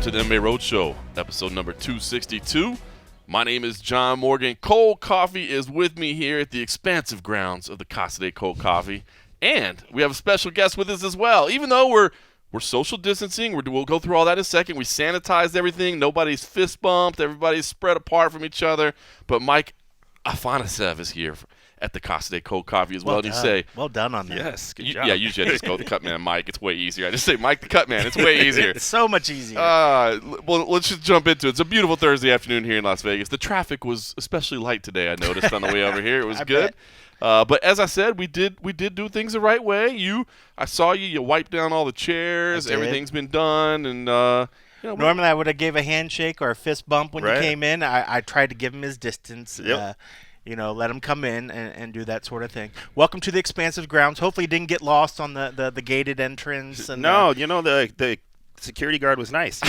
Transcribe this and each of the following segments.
to the MMA Roadshow, episode number 262. My name is John Morgan. Cold Coffee is with me here at the expansive grounds of the Casa de Cold Coffee. And we have a special guest with us as well. Even though we're social distancing, we'll go through all that in a second. We sanitized everything. Nobody's fist bumped. Everybody's spread apart from each other. But Mike Afanasiev is here at the Casa de Cold Coffee as well. And you say, well done on that. Yes, good job. Yeah, usually I just go the cutman Mike. It's way easier. I just say Mike the cutman. It's way easier. It's so much easier. Well, let's just jump into it. It's a beautiful Thursday afternoon here in Las Vegas. The traffic was especially light today, I noticed on the way over here. It was good. But as I said, we did do things the right way. I saw you wiped down all the chairs. Everything's been done, and normally I would have gave a handshake or a fist bump when you came in. I tried to give him his distance. Yep. Let him come in and do that sort of thing. Welcome to the expansive grounds. Hopefully you didn't get lost on the gated entrance. And, no, the security guard was nice.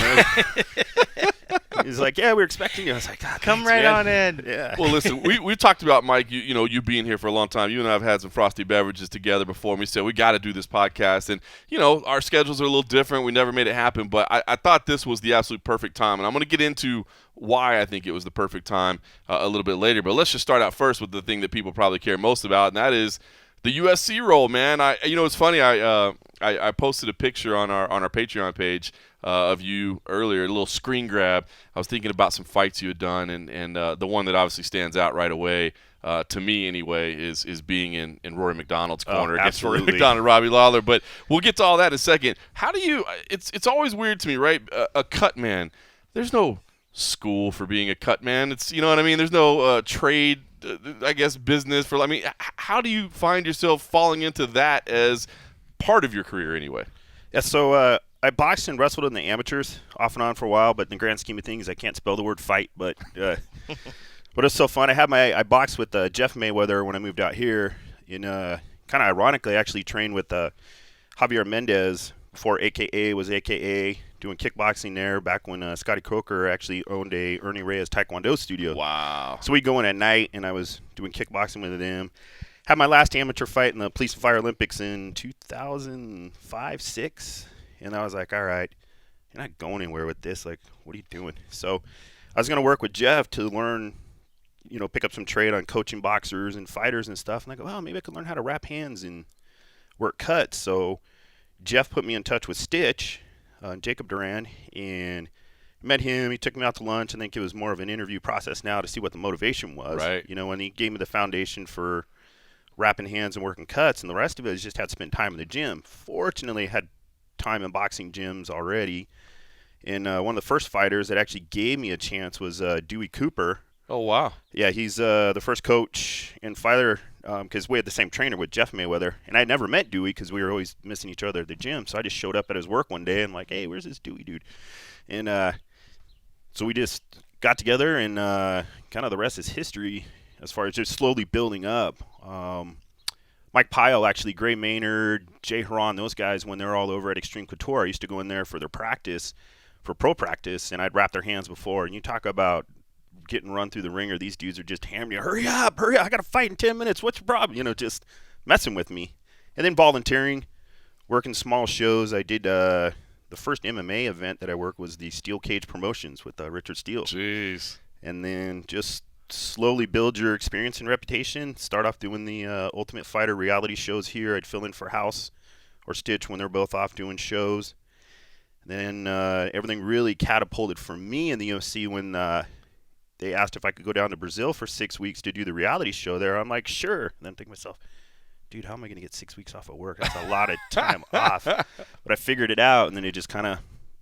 He's like, yeah, we're expecting you. I was like, come right on in. Yeah. Well, listen, we talked about, Mike, you being here for a long time. You and I have had some frosty beverages together before, and we said we got to do this podcast. And, our schedules are a little different. We never made it happen. But I thought this was the absolute perfect time. And I'm going to get into why I think it was the perfect time a little bit later. But let's just start out first with the thing that people probably care most about, and that is the USC role, man. It's funny. I posted a picture on our Patreon page of you earlier, a little screen grab. I was thinking about some fights you had done, and the one that obviously stands out right away, to me anyway, is being in Rory McDonald's corner against Rory McDonald, Robbie Lawler. But we'll get to all that in a second. How do you? It's always weird to me, right? A cut man. There's no school for being a cut man. It's what I mean. There's no trade. I guess business for. How do you find yourself falling into that as part of your career anyway? Yeah, so I boxed and wrestled in the amateurs off and on for a while, but in the grand scheme of things, I can't spell the word fight. But it's so fun. I boxed with Jeff Mayweather when I moved out here. Kind of ironically, I actually trained with Javier Mendez before AKA was AKA, doing kickboxing there back when Scotty Coker actually owned a Ernie Reyes Taekwondo studio. Wow. So we'd go in at night, and I was doing kickboxing with them. Had my last amateur fight in the Police and Fire Olympics in 2005-06, and I was like, all right, you're not going anywhere with this. Like, what are you doing? So I was going to work with Jeff to learn, pick up some trade on coaching boxers and fighters and stuff. And I go, well, maybe I could learn how to wrap hands and work cuts. So Jeff put me in touch with Stitch, Jacob Duran, and met him. He took me out to lunch. I think it was more of an interview process now to see what the motivation was. Right. And he gave me the foundation for wrapping hands and working cuts, and the rest of it is just had to spend time in the gym. Fortunately, I had time in boxing gyms already. And one of the first fighters that actually gave me a chance was Dewey Cooper. Oh, wow. Yeah, he's the first coach and fighter because we had the same trainer with Jeff Mayweather. And I had never met Dewey because we were always missing each other at the gym. So I just showed up at his work one day and like, hey, where's this Dewey dude? And so we just got together, and kind of the rest is history as far as just slowly building up. Mike Pyle, actually, Gray Maynard, Jay Haran, those guys, when they're all over at Extreme Couture, I used to go in there for their practice, for pro practice, and I'd wrap their hands before. And you talk about getting run through the ringer, these dudes are just hammering you, hurry up, I got to fight in 10 minutes, what's your problem? Just messing with me. And then volunteering, working small shows. I did the first MMA event that I worked was the Steel Cage Promotions with Richard Steele. Jeez. And then just slowly build your experience and reputation. Start off doing the Ultimate Fighter reality shows here. I'd fill in for House or Stitch when they're both off doing shows. Then everything really catapulted for me in the UFC when they asked if I could go down to Brazil for 6 weeks to do the reality show there. I'm like, sure. And then I think to myself, dude, how am I going to get 6 weeks off of work? That's a lot of time off. But I figured it out, and then it just kind of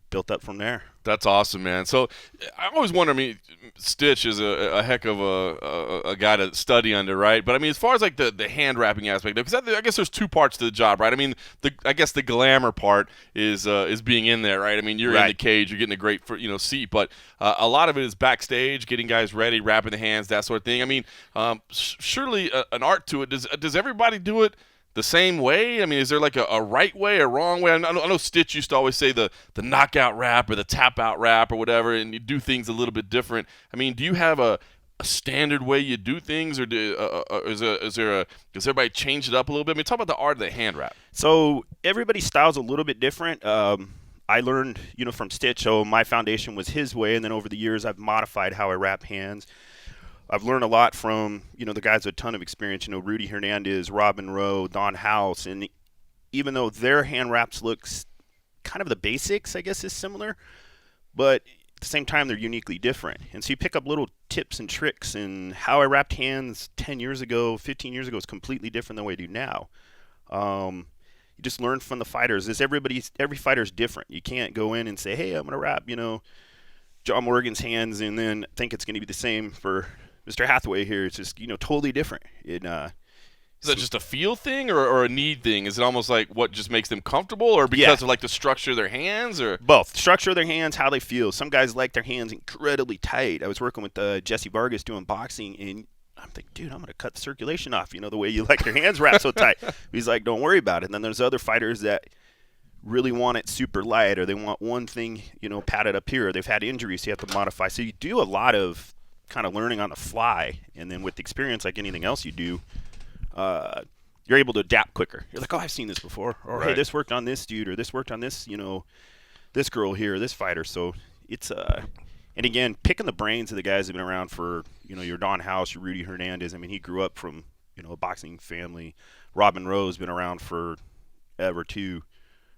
built up from there. That's awesome, man. So I always wonder, Stitch is a heck of a guy to study under, right? But, as far as, like, the hand-wrapping aspect, because I guess there's two parts to the job, right? I guess the glamour part is being in there, right? You're right in the cage, you're getting a great, seat, but a lot of it is backstage, getting guys ready, wrapping the hands, that sort of thing. Surely an art to it. Does everybody do it the same way? Is there like a right way, a wrong way? I know Stitch used to always say the knockout wrap or the tap out wrap or whatever, and you do things a little bit different. Do you have a standard way you do things, or is everybody change it up a little bit? Talk about the art of the hand wrap. So everybody's style's a little bit different. I learned, from Stitch. So my foundation was his way, and then over the years I've modified how I wrap hands. I've learned a lot from, the guys with a ton of experience, Rudy Hernandez, Rob Monroe, Don House, and even though their hand wraps looks kind of the basics, I guess, is similar, but at the same time they're uniquely different. And so you pick up little tips and tricks, and how I wrapped hands 10 years ago, 15 years ago is completely different than what I do now. You just learn from the fighters. Every fighter's different. You can't go in and say, hey, I'm going to wrap, John Morgan's hands and then think it's going to be the same for Mr. Hathaway here. It's just, totally different. Is that just a feel thing or a need thing? Is it almost like what just makes them comfortable, or because of like the structure of their hands, or both? Structure of their hands, how they feel. Some guys like their hands incredibly tight. I was working with Jesse Vargas doing boxing, and I'm thinking, dude, I'm going to cut the circulation off, the way you like your hands wrapped so tight. He's like, don't worry about it. And then there's other fighters that really want it super light, or they want one thing, padded up here, or they've had injuries, so you have to modify. So you do a lot of kind of learning on the fly, and then with experience, like anything else you do, you're able to adapt quicker. You're like, oh, I've seen this before, or hey, this worked on this dude, or this worked on this, this girl here, this fighter. So it's and again, picking the brains of the guys that have been around for, your Don House, your Rudy Hernandez. I mean, he grew up from, a boxing family. Rob Monroe's been around forever too.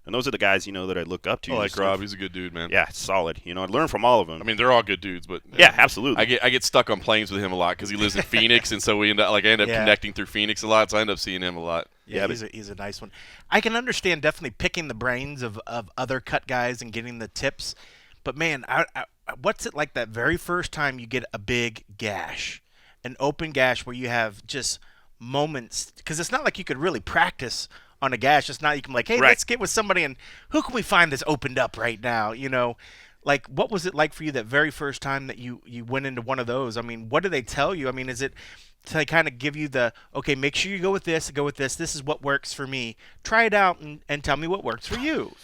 And those are the guys, that I look up to. I like Rob. He's a good dude, man. Yeah, solid. I learn from all of them. I mean, they're all good dudes, but yeah, absolutely. I get stuck on planes with him a lot because he lives in Phoenix, and so I end up connecting through Phoenix a lot. So I end up seeing him a lot. Yeah, he's a nice one. I can understand definitely picking the brains of other cut guys and getting the tips, but man, what's it like that very first time you get a big gash, an open gash where you have just moments? Because it's not like you could really practice on a gash. It's not you can like, hey, let's get with somebody and who can we find that's opened up right now? Like what was it like for you that very first time that you went into one of those? I mean, what do they tell you? I mean, is it to kind of give you the, okay, make sure you go with this, this is what works for me. Try it out and tell me what works for you.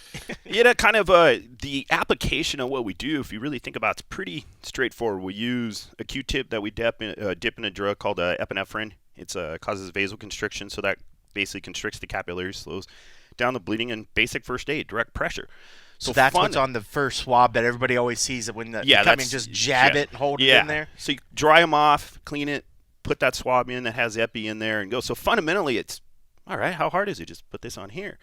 Yeah, kind of the application of what we do, if you really think about it, it's pretty straightforward. We use a Q-tip that we dip in a drug called epinephrine. It causes vasoconstriction, so that basically constricts the capillaries, slows down the bleeding, and basic first aid, direct pressure. So that's what's on the first swab that everybody always sees when you come in, just jab it and hold it in there. So you dry them off, clean it, put that swab in that has epi in there, and go. So fundamentally, it's all right. How hard is it? Just put this on here.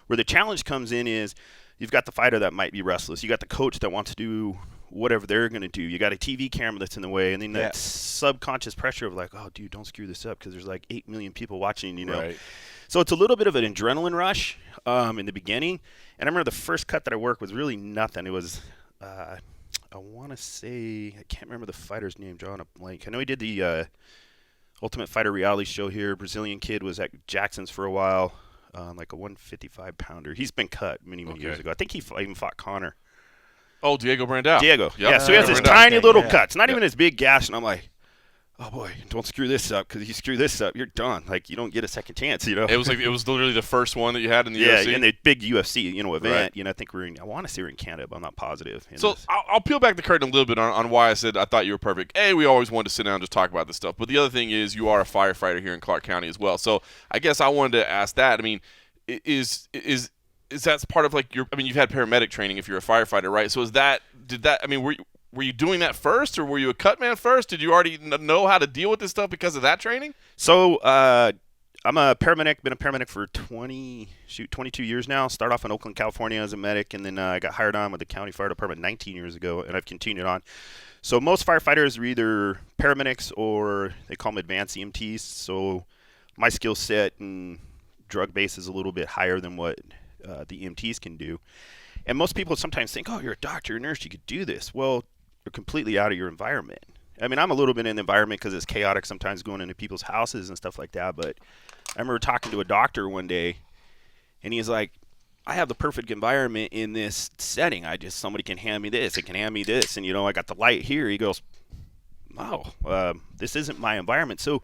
Where the challenge comes in is you've got the fighter that might be restless. You got the coach that wants to do whatever they're going to do. You got a TV camera that's in the way, and then that subconscious pressure of like, oh, dude, don't screw this up because there's like 8 million people watching, Right. So it's a little bit of an adrenaline rush in the beginning. And I remember the first cut that I worked was really nothing. It was, I want to say, I can't remember the fighter's name, drawing a blank. I know he did the Ultimate Fighter reality show here. Brazilian kid, was at Jackson's for a while, like a 155-pounder. He's been cut many years ago. I think he even fought Connor. Oh, Diego Brandao. Diego. Yep. Yeah, so he has this tiny little cuts, not even his big gash, and I'm like, oh boy, don't screw this up, because if you screw this up, you're done. Like, you don't get a second chance, It was literally the first one that you had in the UFC. Yeah, in the big UFC, event. Right. I think I want to say we're in Canada, but I'm not positive. So I'll peel back the curtain a little bit on why I said I thought you were perfect. We always wanted to sit down and just talk about this stuff, but the other thing is you are a firefighter here in Clark County as well. So I guess I wanted to ask that. I mean, is that part of like you've had paramedic training if you're a firefighter, right? So were you doing that first, or were you a cutman first? Did you already know how to deal with this stuff because of that training? So I'm a paramedic, been a paramedic for 22 years now. Started off in Oakland, California as a medic, and then I got hired on with the county fire department 19 years ago, and I've continued on. So most firefighters are either paramedics or they call them advanced EMTs. So my skill set and drug base is a little bit higher than what the EMTs can do. And most people sometimes think, oh, you're a doctor, a nurse, you could do this. Well, you're completely out of your environment. I mean, I'm a little bit in the environment because it's chaotic sometimes going into people's houses and stuff like that. But I remember talking to a doctor one day, and he's like, I have the perfect environment in this setting. Somebody can hand me this, it can hand me this. And, I got the light here. He goes, wow, this isn't my environment. So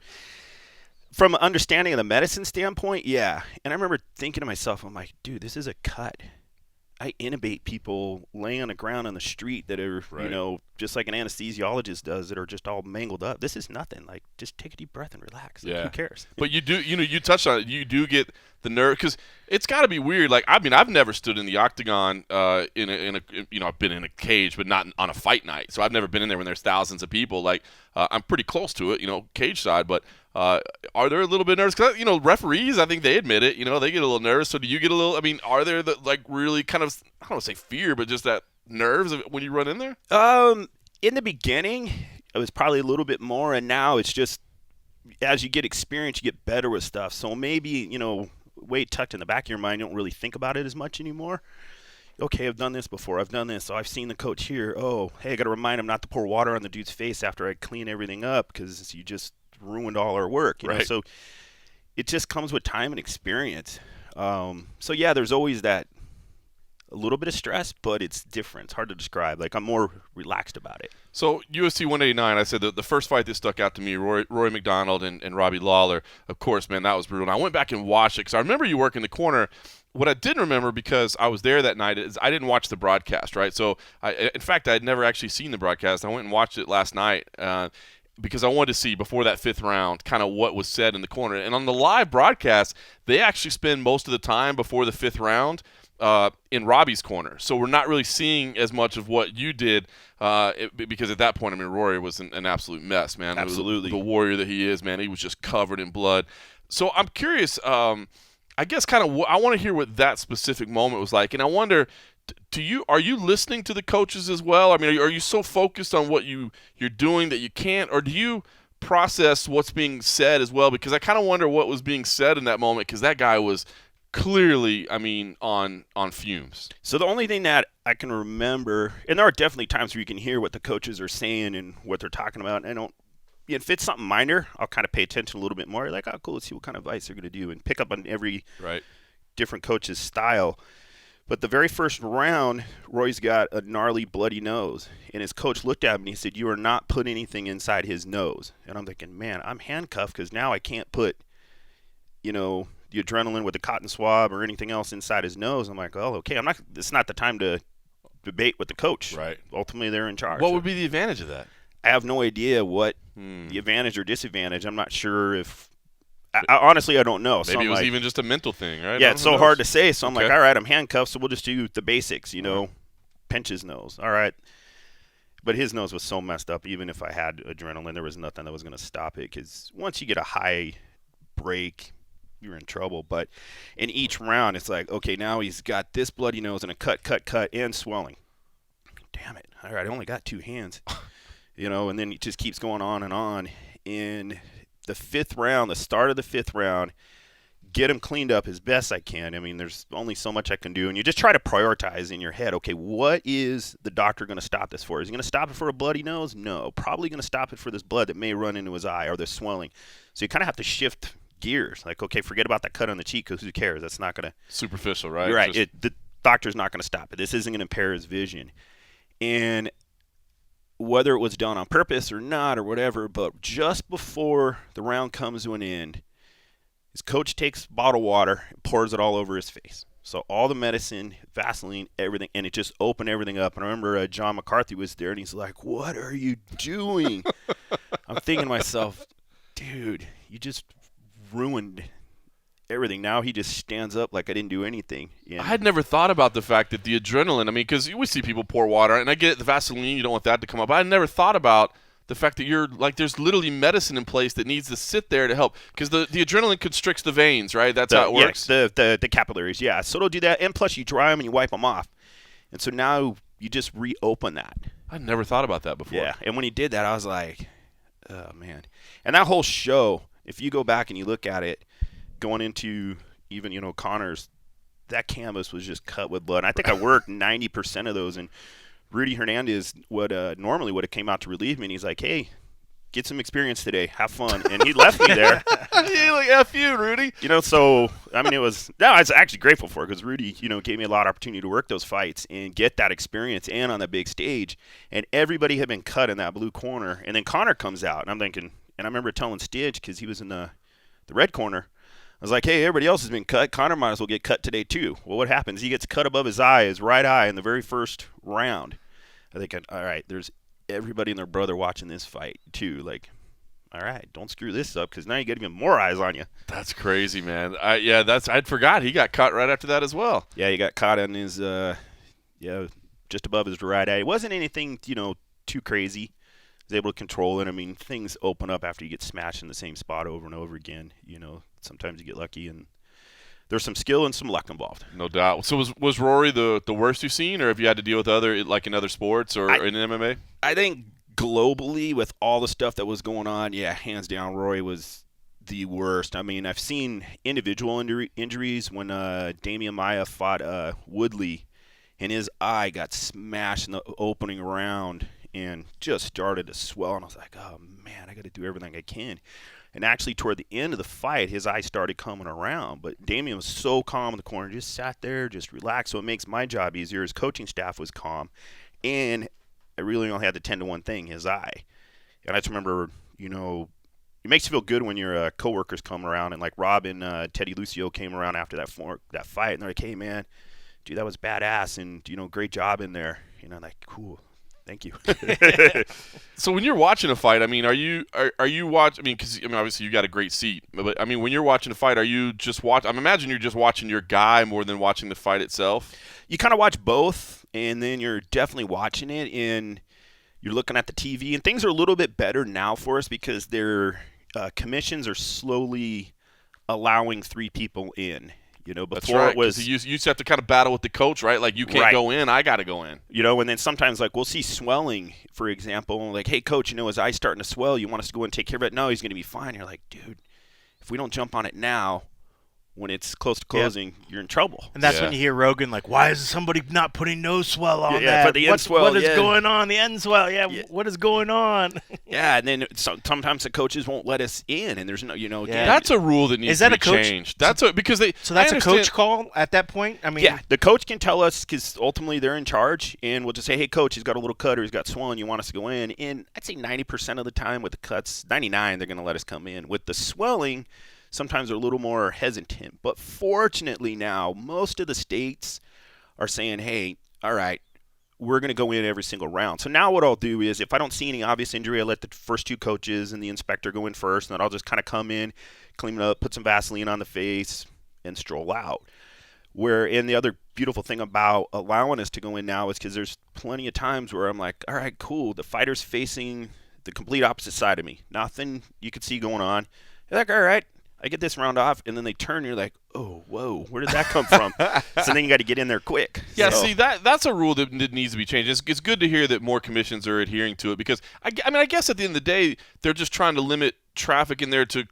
from an understanding of the medicine standpoint, yeah. And I remember thinking to myself, I'm like, dude, this is a cut. I intubate people laying on the ground on the street that are, just like an anesthesiologist does, that are just all mangled up. This is nothing. Like, just take a deep breath and relax. Like, who cares? But you do, you touched on it. You do get the nerve, because It's got to be weird. Like, I mean, I've never stood in the octagon in a I've been in a cage, but not on a fight night. So I've never been in there when there's thousands of people. Like, I'm pretty close to it, cage side. But are there a little bit nervous? Because referees, I think they admit it. They get a little nervous. So do you get a little? I mean, are there really kind of, I don't want to say fear, but just that nerves when you run in there? In the beginning, it was probably a little bit more, and now it's just as you get experience, you get better with stuff. So maybe way tucked in the back of your mind, you don't really think about it as much anymore. Okay, I've done this before. I've done this. So I've seen the coach here. Oh, hey, I got to remind him not to pour water on the dude's face after I clean everything up because you just ruined all our work. You know? So it just comes with time and experience. So, yeah, there's always that a little bit of stress, but it's different. It's hard to describe. Like, I'm more relaxed about it. So UFC 189, I said the first fight that stuck out to me, Roy McDonald and Robbie Lawler, of course, man, that was brutal. And I went back and watched it because I remember you working the corner. What I didn't remember, because I was there that night, is I didn't watch the broadcast, right? So, in fact, I had never actually seen the broadcast. I went and watched it last night because I wanted to see, before that fifth round, kind of what was said in the corner. And on the live broadcast, they actually spend most of the time before the fifth round in Robbie's corner. So we're not really seeing as much of what you did because at that point, I mean, Rory was an absolute mess, man. Absolutely. The warrior that he is, man. He was just covered in blood. So I'm curious, I guess kind of I want to hear what that specific moment was like. And I wonder, are you listening to the coaches as well? I mean, are you so focused on what you're doing that you can't, or do you process what's being said as well? Because I kind of wonder what was being said in that moment, because that guy was clearly, I mean, on fumes. So the only thing that I can remember, and there are definitely times where you can hear what the coaches are saying and what they're talking about, and if it's something minor, I'll kind of pay attention a little bit more. Like, oh, cool, let's see what kind of advice they're going to do, and pick up on every different coach's style. But the very first round, Roy's got a gnarly, bloody nose, and his coach looked at him and he said, "You are not putting anything inside his nose." And I'm thinking, man, I'm handcuffed because now I can't put, the adrenaline with the cotton swab or anything else inside his nose. I'm like, oh, okay, it's not the time to debate with the coach. Right. Ultimately, they're in charge. What would be the advantage of that? I have no idea what the advantage or disadvantage. I'm not sure if honestly, I don't know. Maybe it was even just a mental thing, right? Yeah, it's so hard to say. So I'm like, all right, I'm handcuffed, so we'll just do the basics, pinch his nose. All right. But his nose was so messed up, even if I had adrenaline, there was nothing that was going to stop it, because once you get a high break, you're in trouble. But in each round, it's like, okay, now he's got this bloody nose and a cut, and swelling. Damn it. All right, I only got two hands. And then it just keeps going on and on. In the fifth round, the start of the fifth round, get him cleaned up as best I can. I mean, there's only so much I can do. And you just try to prioritize in your head, okay, what is the doctor going to stop this for? Is he going to stop it for a bloody nose? No. Probably going to stop it for this blood that may run into his eye or the swelling. So you kind of have to shift gears. Like, okay, forget about that cut on the cheek, because who cares? That's not going to... Superficial, right? Right. The doctor's not going to stop it. This isn't going to impair his vision. And whether it was done on purpose or not or whatever, but just before the round comes to an end, his coach takes bottled water and pours it all over his face. So all the medicine, Vaseline, everything, and it just opened everything up. And I remember John McCarthy was there, and he's like, "What are you doing?" I'm thinking to myself, dude, you just ruined everything. Now he just stands up like I didn't do anything. I had never thought about the fact that the adrenaline, I mean, because you would see people pour water, and I get it, the Vaseline, you don't want that to come up. I had never thought about the fact that you're like, there's literally medicine in place that needs to sit there to help, because the adrenaline constricts the veins, right? That's how it works. Yeah, the capillaries, yeah. So it'll do that, and plus you dry them and you wipe them off, and so now you just reopen that. I never thought about that before. Yeah, and when he did that, I was like, oh man. And that whole show, if you go back and you look at it, going into even, Connor's, that canvas was just cut with blood. And I think I worked 90% of those. And Rudy Hernandez normally would have came out to relieve me, and he's like, hey, get some experience today. Have fun. And he left me there. He's like, F you, Rudy. So, I mean, I was actually grateful for it, because Rudy, gave me a lot of opportunity to work those fights and get that experience and on that big stage. And everybody had been cut in that blue corner. And then Connor comes out, and I'm thinking, and I remember telling Stidge, because he was in the red corner, I was like, hey, everybody else has been cut. Connor might as well get cut today too. Well, what happens? He gets cut above his eye, his right eye, in the very first round. I think, all right, there's everybody and their brother watching this fight too. Like, all right, don't screw this up because now you get even more eyes on you. That's crazy, man. I'd forgot he got caught right after that as well. Yeah, he got caught on his just above his right eye. It wasn't anything too crazy. He was able to control it. I mean, things open up after you get smashed in the same spot over and over again. Sometimes you get lucky, and there's some skill and some luck involved. No doubt. So was Rory the worst you've seen, or have you had to deal with other, like in other sports or in MMA? I think globally, with all the stuff that was going on, yeah, hands down, Rory was the worst. I mean, I've seen individual injuries when Damian Maia fought Woodley, and his eye got smashed in the opening round and just started to swell. And I was like, oh, man, I got to do everything I can. And actually, toward the end of the fight, his eye started coming around. But Damian was so calm in the corner, just sat there, just relaxed. So it makes my job easier. His coaching staff was calm. And I really only had to tend to one thing, his eye. And I just remember, it makes you feel good when your coworkers come around. And like Rob and Teddy Lucio came around after that fight. And they're like, hey, man, dude, that was badass. And, great job in there. I'm like, cool. Thank you. So when you're watching a fight, I mean, are you watching? I mean, because obviously you got a great seat, but I mean, when you're watching a fight, are you just I imagine you're just watching your guy more than watching the fight itself. You kind of watch both, and then you're definitely watching it, and you're looking at the TV, and things are a little bit better now for us because their commissions are slowly allowing 3 people in. Before That's right, it was you used to have to kind of battle with the coach, right? Like you can't go in, I got to go in. And then sometimes like we'll see swelling, for example, like, hey coach, his eye's starting to swell. You want us to go and take care of it? No, he's going to be fine. You're like, dude, if we don't jump on it now, when it's close to closing, you're in trouble. And that's when you hear Rogan like, why is somebody not putting no swell on that? For the end swell, what is going on? The end swell, what is going on? And then sometimes the coaches won't let us in, and there's no, That's a rule that needs to be changed. Because so that's a coach call at that point? I mean, yeah, the coach can tell us because ultimately they're in charge, and we'll just say, hey, coach, he's got a little cut or he's got swelling, you want us to go in? And I'd say 90% of the time with the cuts, 99, they're going to let us come in. With the swelling, sometimes they're a little more hesitant. But fortunately now, most of the states are saying, hey, all right, we're going to go in every single round. So now what I'll do is if I don't see any obvious injury, I let the first 2 coaches and the inspector go in first, and then I'll just kind of come in, clean it up, put some Vaseline on the face, and stroll out. And the other beautiful thing about allowing us to go in now is because there's plenty of times where I'm like, all right, cool, the fighter's facing the complete opposite side of me. Nothing you could see going on. You're like, all right, I get this round off, and then they turn, and you're like, oh, whoa, where did that come from? So then you got to get in there quick. Yeah, see, that's a rule that needs to be changed. It's good to hear that more commissions are adhering to it because, I guess at the end of the day, they're just trying to limit traffic in there to,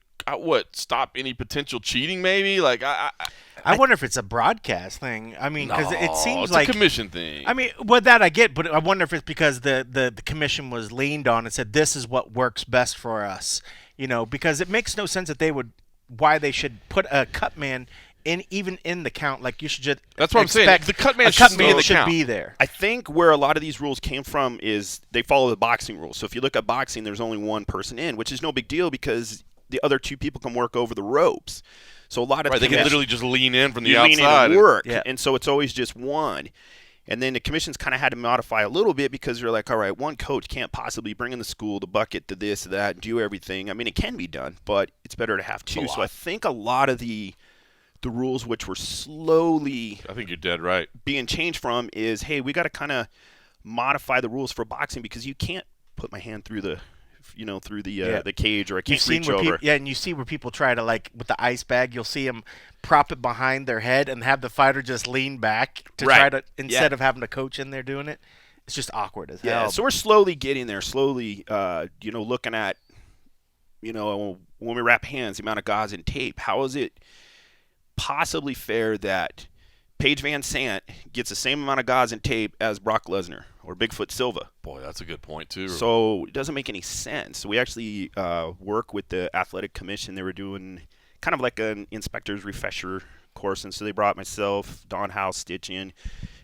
stop any potential cheating maybe? Like, I wonder if it's a broadcast thing. I mean, because it seems like it's a commission thing. I mean, that I get, but I wonder if it's because the commission was leaned on and said, this is what works best for us. Because it makes no sense that why they should put a cutman even in the count. Like you should just that's what I'm saying. The cutman should be there. I think where a lot of these rules came from is they follow the boxing rules. So if you look at boxing, there's only one person in, which is no big deal because the other 2 people can work over the ropes. So a lot of they can literally just lean in from the outside. Lean in and work, and so it's always just one. And then the commissions kind of had to modify a little bit because you're like, all right, one coach can't possibly bring in the school, the bucket, to this, to that, do everything. I mean, it can be done, but it's better to have 2. So I think a lot of the rules which were slowly I think you're dead right. being changed from is, hey, we got to kind of modify the rules for boxing because you can't put my hand through the the cage, or I can't reach over. And you see where people try to, like, with the ice bag, you'll see them prop it behind their head and have the fighter just lean back to try to, instead of having a coach in there doing it. It's just awkward as hell. Yeah, so we're slowly getting there, looking at, when we wrap hands, the amount of gauze and tape. How is it possibly fair that Paige Van Sant gets the same amount of gauze and tape as Brock Lesnar or Bigfoot Silva? Boy, that's a good point, too. So it doesn't make any sense. So we actually work with the athletic commission. They were doing kind of like an inspector's refresher course, and so they brought myself, Don House, Stitch in,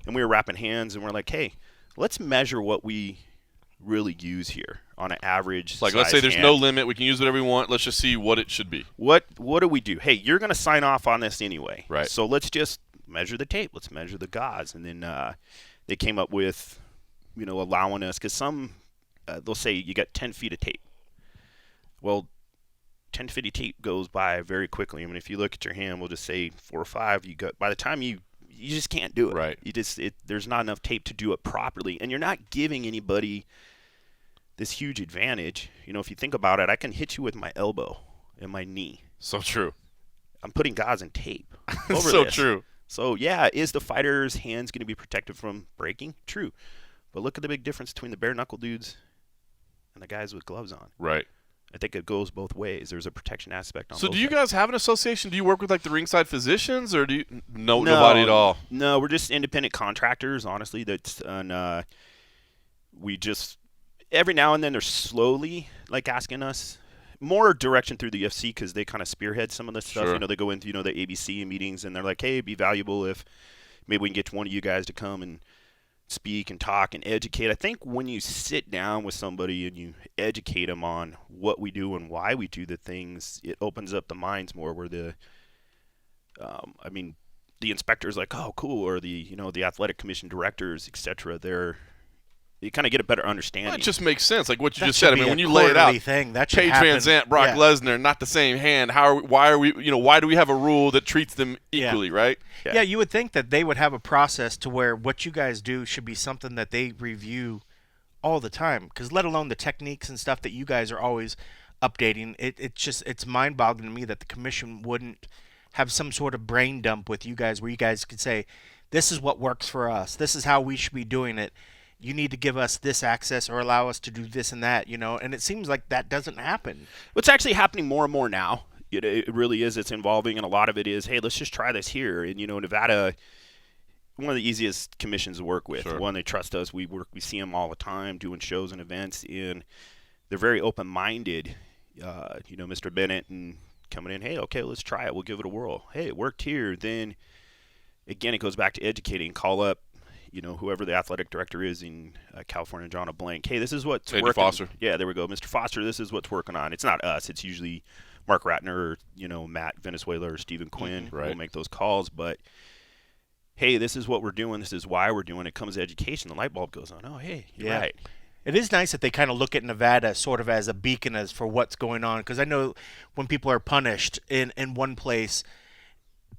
and we were wrapping hands, and we're like, hey, let's measure what we really use here on an average like, let's say there's no limit. We can use whatever we want. Let's just see what it should be. What do we do? Hey, you're going to sign off on this anyway. Right. So let's just measure the tape. Let's measure the gauze. And then they came up with, allowing us, because some, they'll say you got 10 feet of tape. Well, 10 to 50 tape goes by very quickly. I mean, if you look at your hand, we'll just say 4 or 5. By the time you just can't do it. Right. There's not enough tape to do it properly, and you're not giving anybody this huge advantage. If you think about it, I can hit you with my elbow and my knee. So true. I'm putting guys in tape over So this. true. So yeah, is the fighter's hands going to be protected from breaking? True, but look at the big difference between the bare knuckle dudes and the guys with gloves on. Right. I think it goes both ways. There's a protection aspect on So both do you sides. guhave an association? Do you work with like the ringside physicians, or do you nobody at all? No, we're just independent contractors, honestly. We just every now and then they're slowly like asking us more direction through the UFC because they kind of spearhead some of this stuff. Sure. They go into the ABC meetings and they're like, hey, it'd be valuable if maybe we can get one of you guys to come and speak and talk and educate. I think when you sit down with somebody and you educate them on what we do and why we do the things, it opens up the minds more. Where the inspectors like, oh, cool, or the athletic commission directors, etc. You kind of get a better understanding. Well, it just makes sense, like what you That just should said. I be mean, a when you lay it out, quarterly thing. That should Paige happen. Van Zandt, Brock Yeah. Lesnar, not the same hand. Why do we have a rule that treats them equally, right? Yeah, you would think that they would have a process to where what you guys do should be something that they review all the time. Because let alone the techniques and stuff that you guys are always updating, it's mind-boggling to me that the commission wouldn't have some sort of brain dump with you guys where you guys could say, this is what works for us. This is how we should be doing it. You need to give us this access or allow us to do this and that, and it seems like that doesn't happen. What's actually happening more and more now, it really is. It's involving, and a lot of it is, hey, let's just try this here. And Nevada, one of the easiest commissions to work with. Sure. One, they trust us. We see them all the time doing shows and events, and they're very open-minded. Mr. Bennett and coming in, hey, okay, let's try it. We'll give it a whirl. Hey, it worked here. Then again, it goes back to educating. Call up, whoever the athletic director is in California, John a blank. Hey, this is what's Andy working. Foster. Yeah, there we go. Mr. Foster, this is what's working on. It's not us. It's usually Mark Ratner or, Matt Venezuela or Stephen Quinn who will make those calls. But, hey, this is what we're doing. This is why we're doing it. Comes education. The light bulb goes on. Oh, hey, you're right. It is nice that they kind of look at Nevada sort of as a beacon as for what's going on. Because I know when people are punished in one place,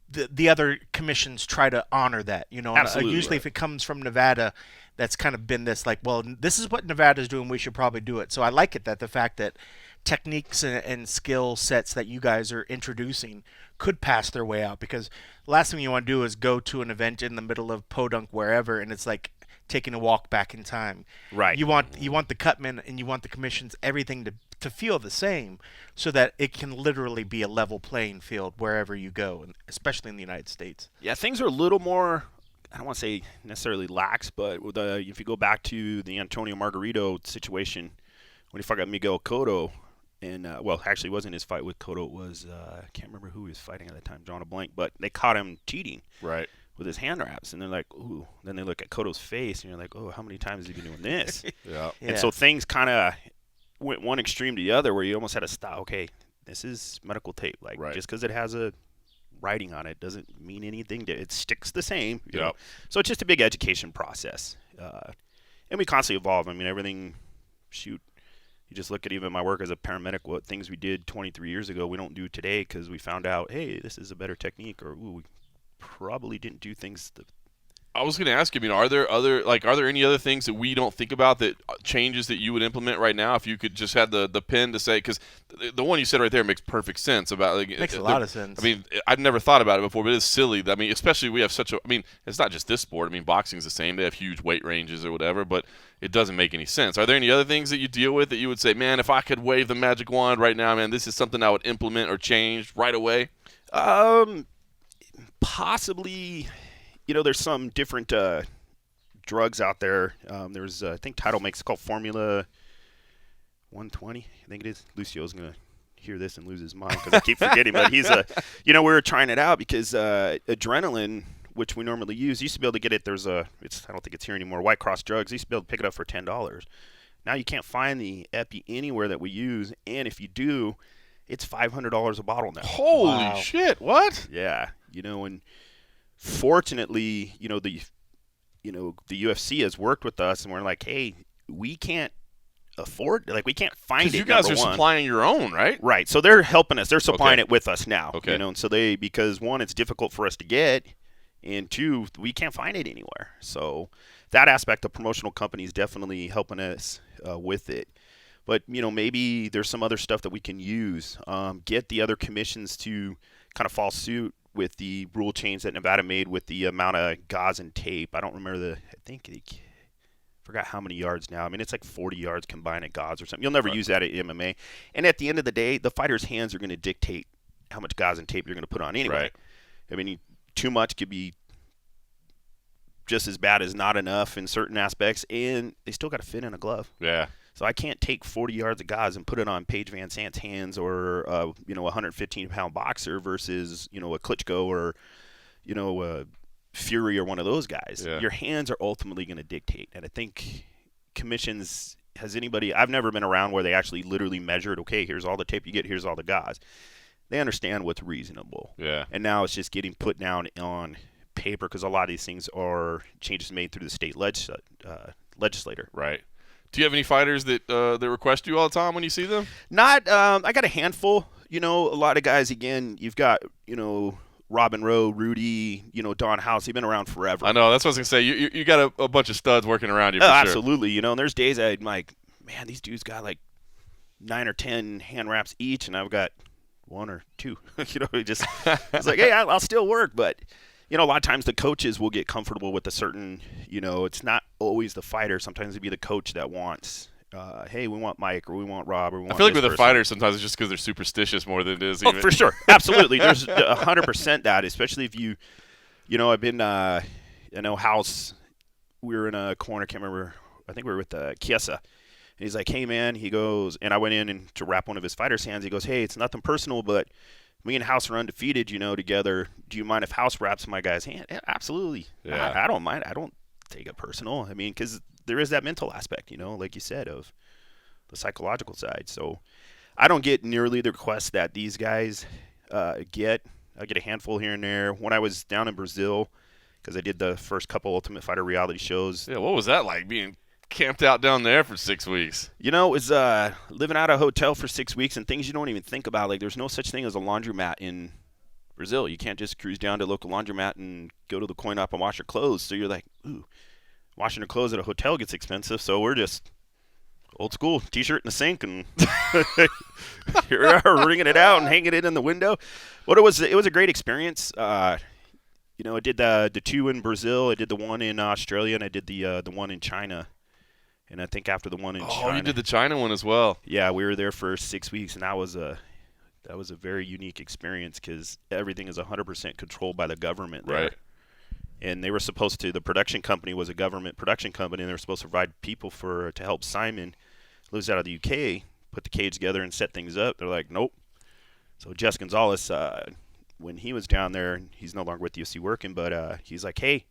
the other commissions try to honor that, Absolutely, usually if it comes from Nevada, that's kind of been this like, well, this is what Nevada's doing, we should probably do it. So I like it that the fact that techniques and skill sets that you guys are introducing could pass their way out, because the last thing you want to do is go to an event in the middle of Podunk wherever and it's like taking a walk back in time. Right. You want the cutmen and you want the commissions, everything to feel the same, so that it can literally be a level playing field wherever you go, and especially in the United States. Yeah, things are a little more, I don't want to say necessarily lax, but if you go back to the Antonio Margarito situation when he fought Miguel Cotto, and actually it wasn't his fight with Cotto, it was I can't remember who he was fighting at the time, John a blank, but they caught him cheating with his hand wraps, and they're like, ooh. Then they look at Cotto's face, and you're like, oh, how many times has he been doing this? Yeah. And so things kind of went one extreme to the other, where you almost had to stop. Okay, this is medical tape. Like just because it has a writing on it doesn't mean anything. It sticks the same. You know? So it's just a big education process, and we constantly evolve. I mean, everything. Shoot, you just look at even my work as a paramedic. What things we did 23 years ago we don't do today because we found out, hey, this is a better technique, or ooh, we probably didn't do things. I was going to ask you, are there any other things that we don't think about, that changes that you would implement right now if you could just have the pen to say, because the one you said right there makes perfect sense about, like, makes a lot of sense. I mean, I'd never thought about it before, but it's silly. I mean, especially we have it's not just this sport. I mean, boxing's the same. They have huge weight ranges or whatever, but it doesn't make any sense. Are there any other things that you deal with that you would say, man, if I could wave the magic wand right now, man, this is something I would implement or change right away? Possibly, there's some different drugs out there. There's, I think Tidal makes it called Formula 120. I think it is. Lucio's going to hear this and lose his mind because I keep forgetting. But he's we were trying it out because adrenaline, which we normally use, used to be able to get it. I don't think it's here anymore. White Cross Drugs, used to be able to pick it up for $10. Now you can't find the epi anywhere that we use, and if you do, it's $500 a bottle now. Holy shit! What? Yeah, and fortunately, the UFC has worked with us, and we're like, hey, we can't afford. Like, we can't find it. Because you guys are number one. supplying your own, right? Right. So they're helping us. They're supplying Okay. it with us now. Okay. You know, and so because one, it's difficult for us to get, and two, we can't find it anywhere. So that aspect of promotional companies definitely helping us with it. But, you know, maybe there's some other stuff that we can use. Get the other commissions to kind of fall suit with the rule change that Nevada made with the amount of gauze and tape. I don't remember forgot how many yards now. I mean, it's like 40 yards combined at gauze or something. You'll never use that at MMA. And at the end of the day, the fighter's hands are going to dictate how much gauze and tape you're going to put on anyway. Right. I mean, too much could be just as bad as not enough in certain aspects, and they still got to fit in a glove. Yeah. So I can't take 40 yards of gauze and put it on Paige Van Zant's hands or, a 115-pound boxer versus, a Klitschko or, a Fury or one of those guys. Yeah. Your hands are ultimately going to dictate. And I think commissions, I've never been around where they actually literally measured, okay, here's all the tape you get, here's all the gauze. They understand what's reasonable. Yeah. And now it's just getting put down on paper because a lot of these things are changes made through the state legislator. Right. Do you have any fighters that request you all the time when you see them? Not. I got a handful. A lot of guys. Again, you've got Robin Rowe, Rudy. Don House. They've been around forever. I know. That's what I was gonna say. You got a bunch of studs working around you. For Oh, sure. absolutely. And there's days I'm like, man, these dudes got like 9 or 10 hand wraps each, and I've got 1 or 2. It's like, hey, I'll still work, but. A lot of times the coaches will get comfortable with a certain, it's not always the fighter. Sometimes it'd be the coach that wants, hey, we want Mike or we want Rob or we want I feel like this with the person. fighters sometimes it's just because they're superstitious more than it is. Oh, Even. for sure. Absolutely. There's 100% that, especially if I've been, House, we were in a corner, can't remember, I think we were with Chiesa. And he's like, hey, man, he goes, and I went in and to wrap one of his fighters' hands. He goes, hey, it's nothing personal, but me and House are undefeated, together. Do you mind if House wraps my guy's hand? Yeah, absolutely. Yeah. I don't mind. I don't take it personal. I mean, because there is that mental aspect, like you said, of the psychological side. So I don't get nearly the requests that these guys get. I get a handful here and there. When I was down in Brazil, because I did the first couple Ultimate Fighter reality shows. Yeah, what was that like being camped out down there for 6 weeks? It was living out of a hotel for 6 weeks and things you don't even think about. Like, there's no such thing as a laundromat in Brazil. You can't just cruise down to a local laundromat and go to the coin op and wash your clothes. So you're like, ooh, washing your clothes at a hotel gets expensive. So we're just old school, T-shirt in the sink, and here we are wringing it out and hanging it in the window. But it was a great experience. I did the 2 in Brazil. I did the 1 in Australia, and I did the 1 in China. And I think after the one in China. Oh, you did the China one as well. Yeah, we were there for 6 weeks, and that was a very unique experience because everything is 100% controlled by the government there. Right. And they were supposed to. The production company was a government production company, and they were supposed to provide people to help Simon, lives out of the UK, put the cage together and set things up. They're like, nope. So Jess Gonzalez, when he was down there, he's no longer with the UFC working, but he's like, hey,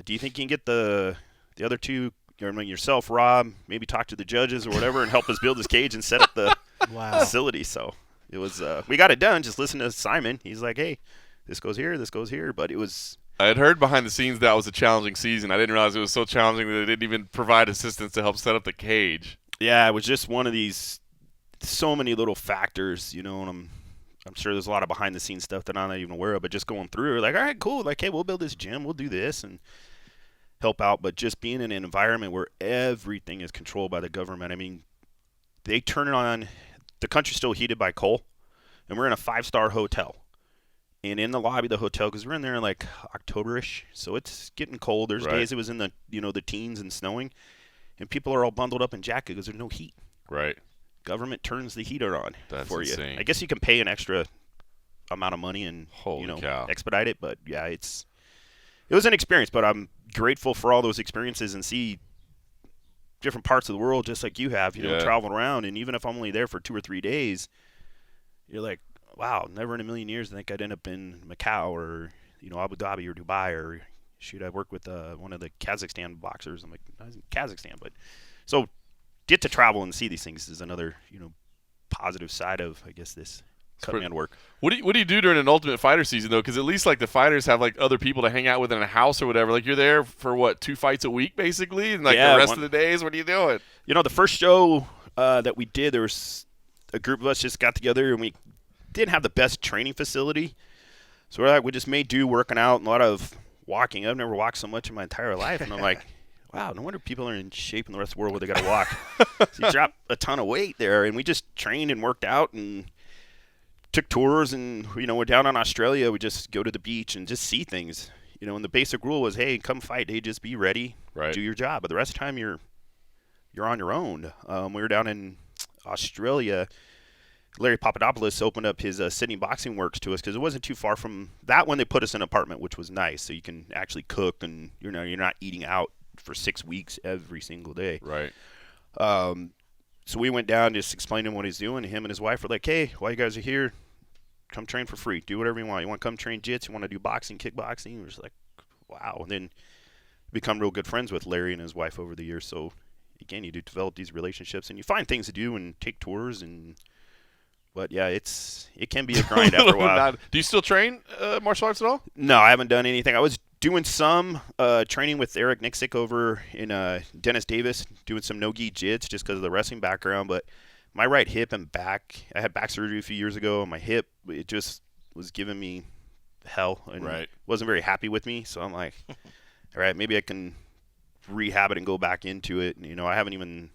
do you think you can get the other 2? Yourself, Rob, maybe talk to the judges or whatever and help us build this cage and set up the facility. So it was, we got it done. Just listen to Simon. He's like, hey, this goes here, this goes here. But it was. I had heard behind the scenes that was a challenging season. I didn't realize it was so challenging that they didn't even provide assistance to help set up the cage. Yeah, it was just one of these, so many little factors, and I'm sure there's a lot of behind the scenes stuff that I'm not even aware of, but just going through, we're like, all right, cool. Like, hey, we'll build this gym. We'll do this. And help out, but just being in an environment where everything is controlled by the government. I mean, they turn it on. The country's still heated by coal, and we're in a 5-star hotel. And in the lobby of the hotel, because we're in there in like October-ish, so it's getting cold. There's Right. days it was in the the teens and snowing, and people are all bundled up in jackets because there's no heat. Right. Government turns the heater on for insane. you. I guess you can pay an extra amount of money and Holy cow. expedite it, but yeah, it was an experience. But I'm grateful for all those experiences and see different parts of the world just like you have, traveling around. And even if I'm only there for 2 or 3 days, you're like, wow, never in a million years I think I'd end up in Macau or, Abu Dhabi or Dubai or shoot, I work with one of the Kazakhstan boxers. I'm like, I was in Kazakhstan. But so get to travel and see these things is another, positive side of, I guess, this cutman work. What do you do during an Ultimate Fighter season though? Because at least like the fighters have like other people to hang out with in a house or whatever. Like you're there for what 2 fights a week basically, and like the rest of the days, what are you doing? The first show that we did, there was a group of us just got together, and we didn't have the best training facility. So we're like, we just made do working out and a lot of walking. I've never walked so much in my entire life. And I'm like, wow, no wonder people are in shape in the rest of the world where they got to walk. So you drop a ton of weight there. And we just trained and worked out and took tours. And, we're down in Australia. We just go to the beach and just see things. And the basic rule was, hey, come fight. Hey, just be ready. Right. Do your job. But the rest of the time, you're on your own. We were down in Australia. Larry Papadopoulos opened up his Sydney Boxing Works to us because it wasn't too far from that one. They put us in an apartment, which was nice, so you can actually cook and you're not eating out for 6 weeks every single day. Right. So we went down, just explained to him what he's doing. Him and his wife were like, "Hey, while you guys are here, come train for free. Do whatever you want. You want to come train jits? You want to do boxing, kickboxing?" We're just like, wow. And then become real good friends with Larry and his wife over the years. So again, you do develop these relationships and you find things to do and take tours But yeah, it can be a grind after a while. Do you still train martial arts at all? No, I haven't done anything. I was doing some training with Eric Nixick over in Dennis Davis, doing some no-gi jits just because of the wrestling background. But my right hip and back, I had back surgery a few years ago, and my hip, it just was giving me hell and wasn't very happy with me. So I'm like, all right, maybe I can rehab it and go back into it. And, I haven't even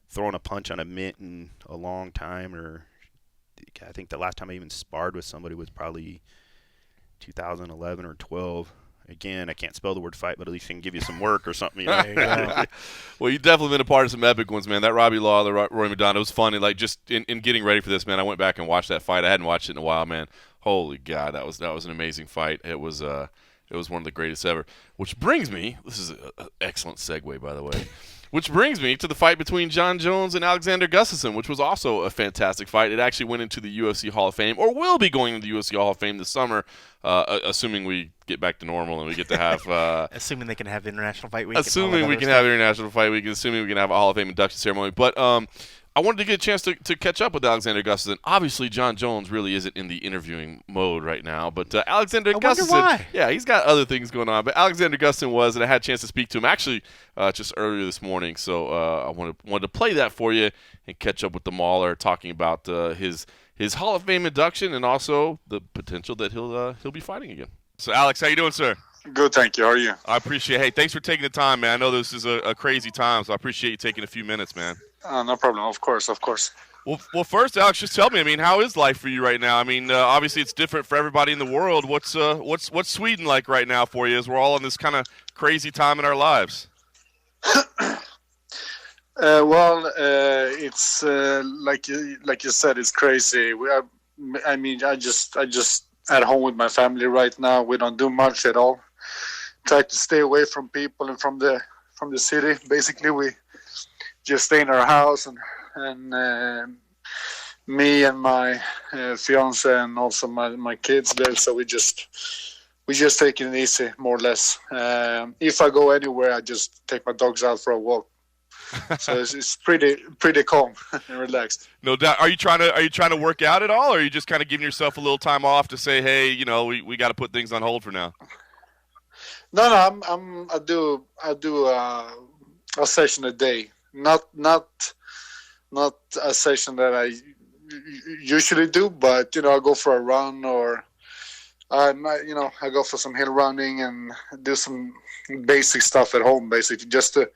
thrown a punch on a mitt in a long time, I think the last time I even sparred with somebody was probably 2011 or 12. Again, I can't spell the word fight, but at least I can give you some work or something. There you go. Well, you've definitely been a part of some epic ones, man. That Robbie Law, the Roy McDonald, it was funny. Like, just in getting ready for this, man, I went back and watched that fight. I hadn't watched it in a while, man. Holy God, that was an amazing fight. It was one of the greatest ever. Which brings me, this is an excellent segue, by the way. Which brings me to the fight between Jon Jones and Alexander Gustafsson, which was also a fantastic fight. It actually went into the UFC Hall of Fame, or will be going into the UFC Hall of Fame this summer, assuming we get back to normal and we get to have... assuming they can have International Fight Week. Assuming we can have International Fight Week, assuming we can have a Hall of Fame induction ceremony. But I wanted to get a chance to catch up with Alexander Gustafsson. Obviously, Jon Jones really isn't in the interviewing mode right now, but Alexander Gustafsson, why. yeah, he's got other things going on. But Alexander Gustafsson was, and I had a chance to speak to him actually just earlier this morning. So I wanted to play that for you and catch up with the Mauler, talking about his Hall of Fame induction and also the potential that he'll be fighting again. So, Alex, how you doing, sir? Good, thank you. How are you? I appreciate it. Hey, thanks for taking the time, man. I know this is a crazy time, so I appreciate you taking a few minutes, man. No problem. Of course. Well, first, Alex, just tell me. I mean, how is life for you right now? I mean, obviously it's different for everybody in the world. What's Sweden like right now for you? As we're all in this kind of crazy time in our lives. It's like you said, it's crazy. I just at home with my family right now. We don't do much at all. Try to stay away from people and from the city. Basically, we just stay in our house and me and my fiance and also my kids there. So we just take it easy, more or less. If I go anywhere, I just take my dogs out for a walk. So it's pretty calm and relaxed. No doubt. Are you trying to work out at all, or are you just kind of giving yourself a little time off to say, hey, we got to put things on hold for now? No, I do a session a day. Not a session that I usually do, but I go for a run or I go for some hill running and do some basic stuff at home, basically just to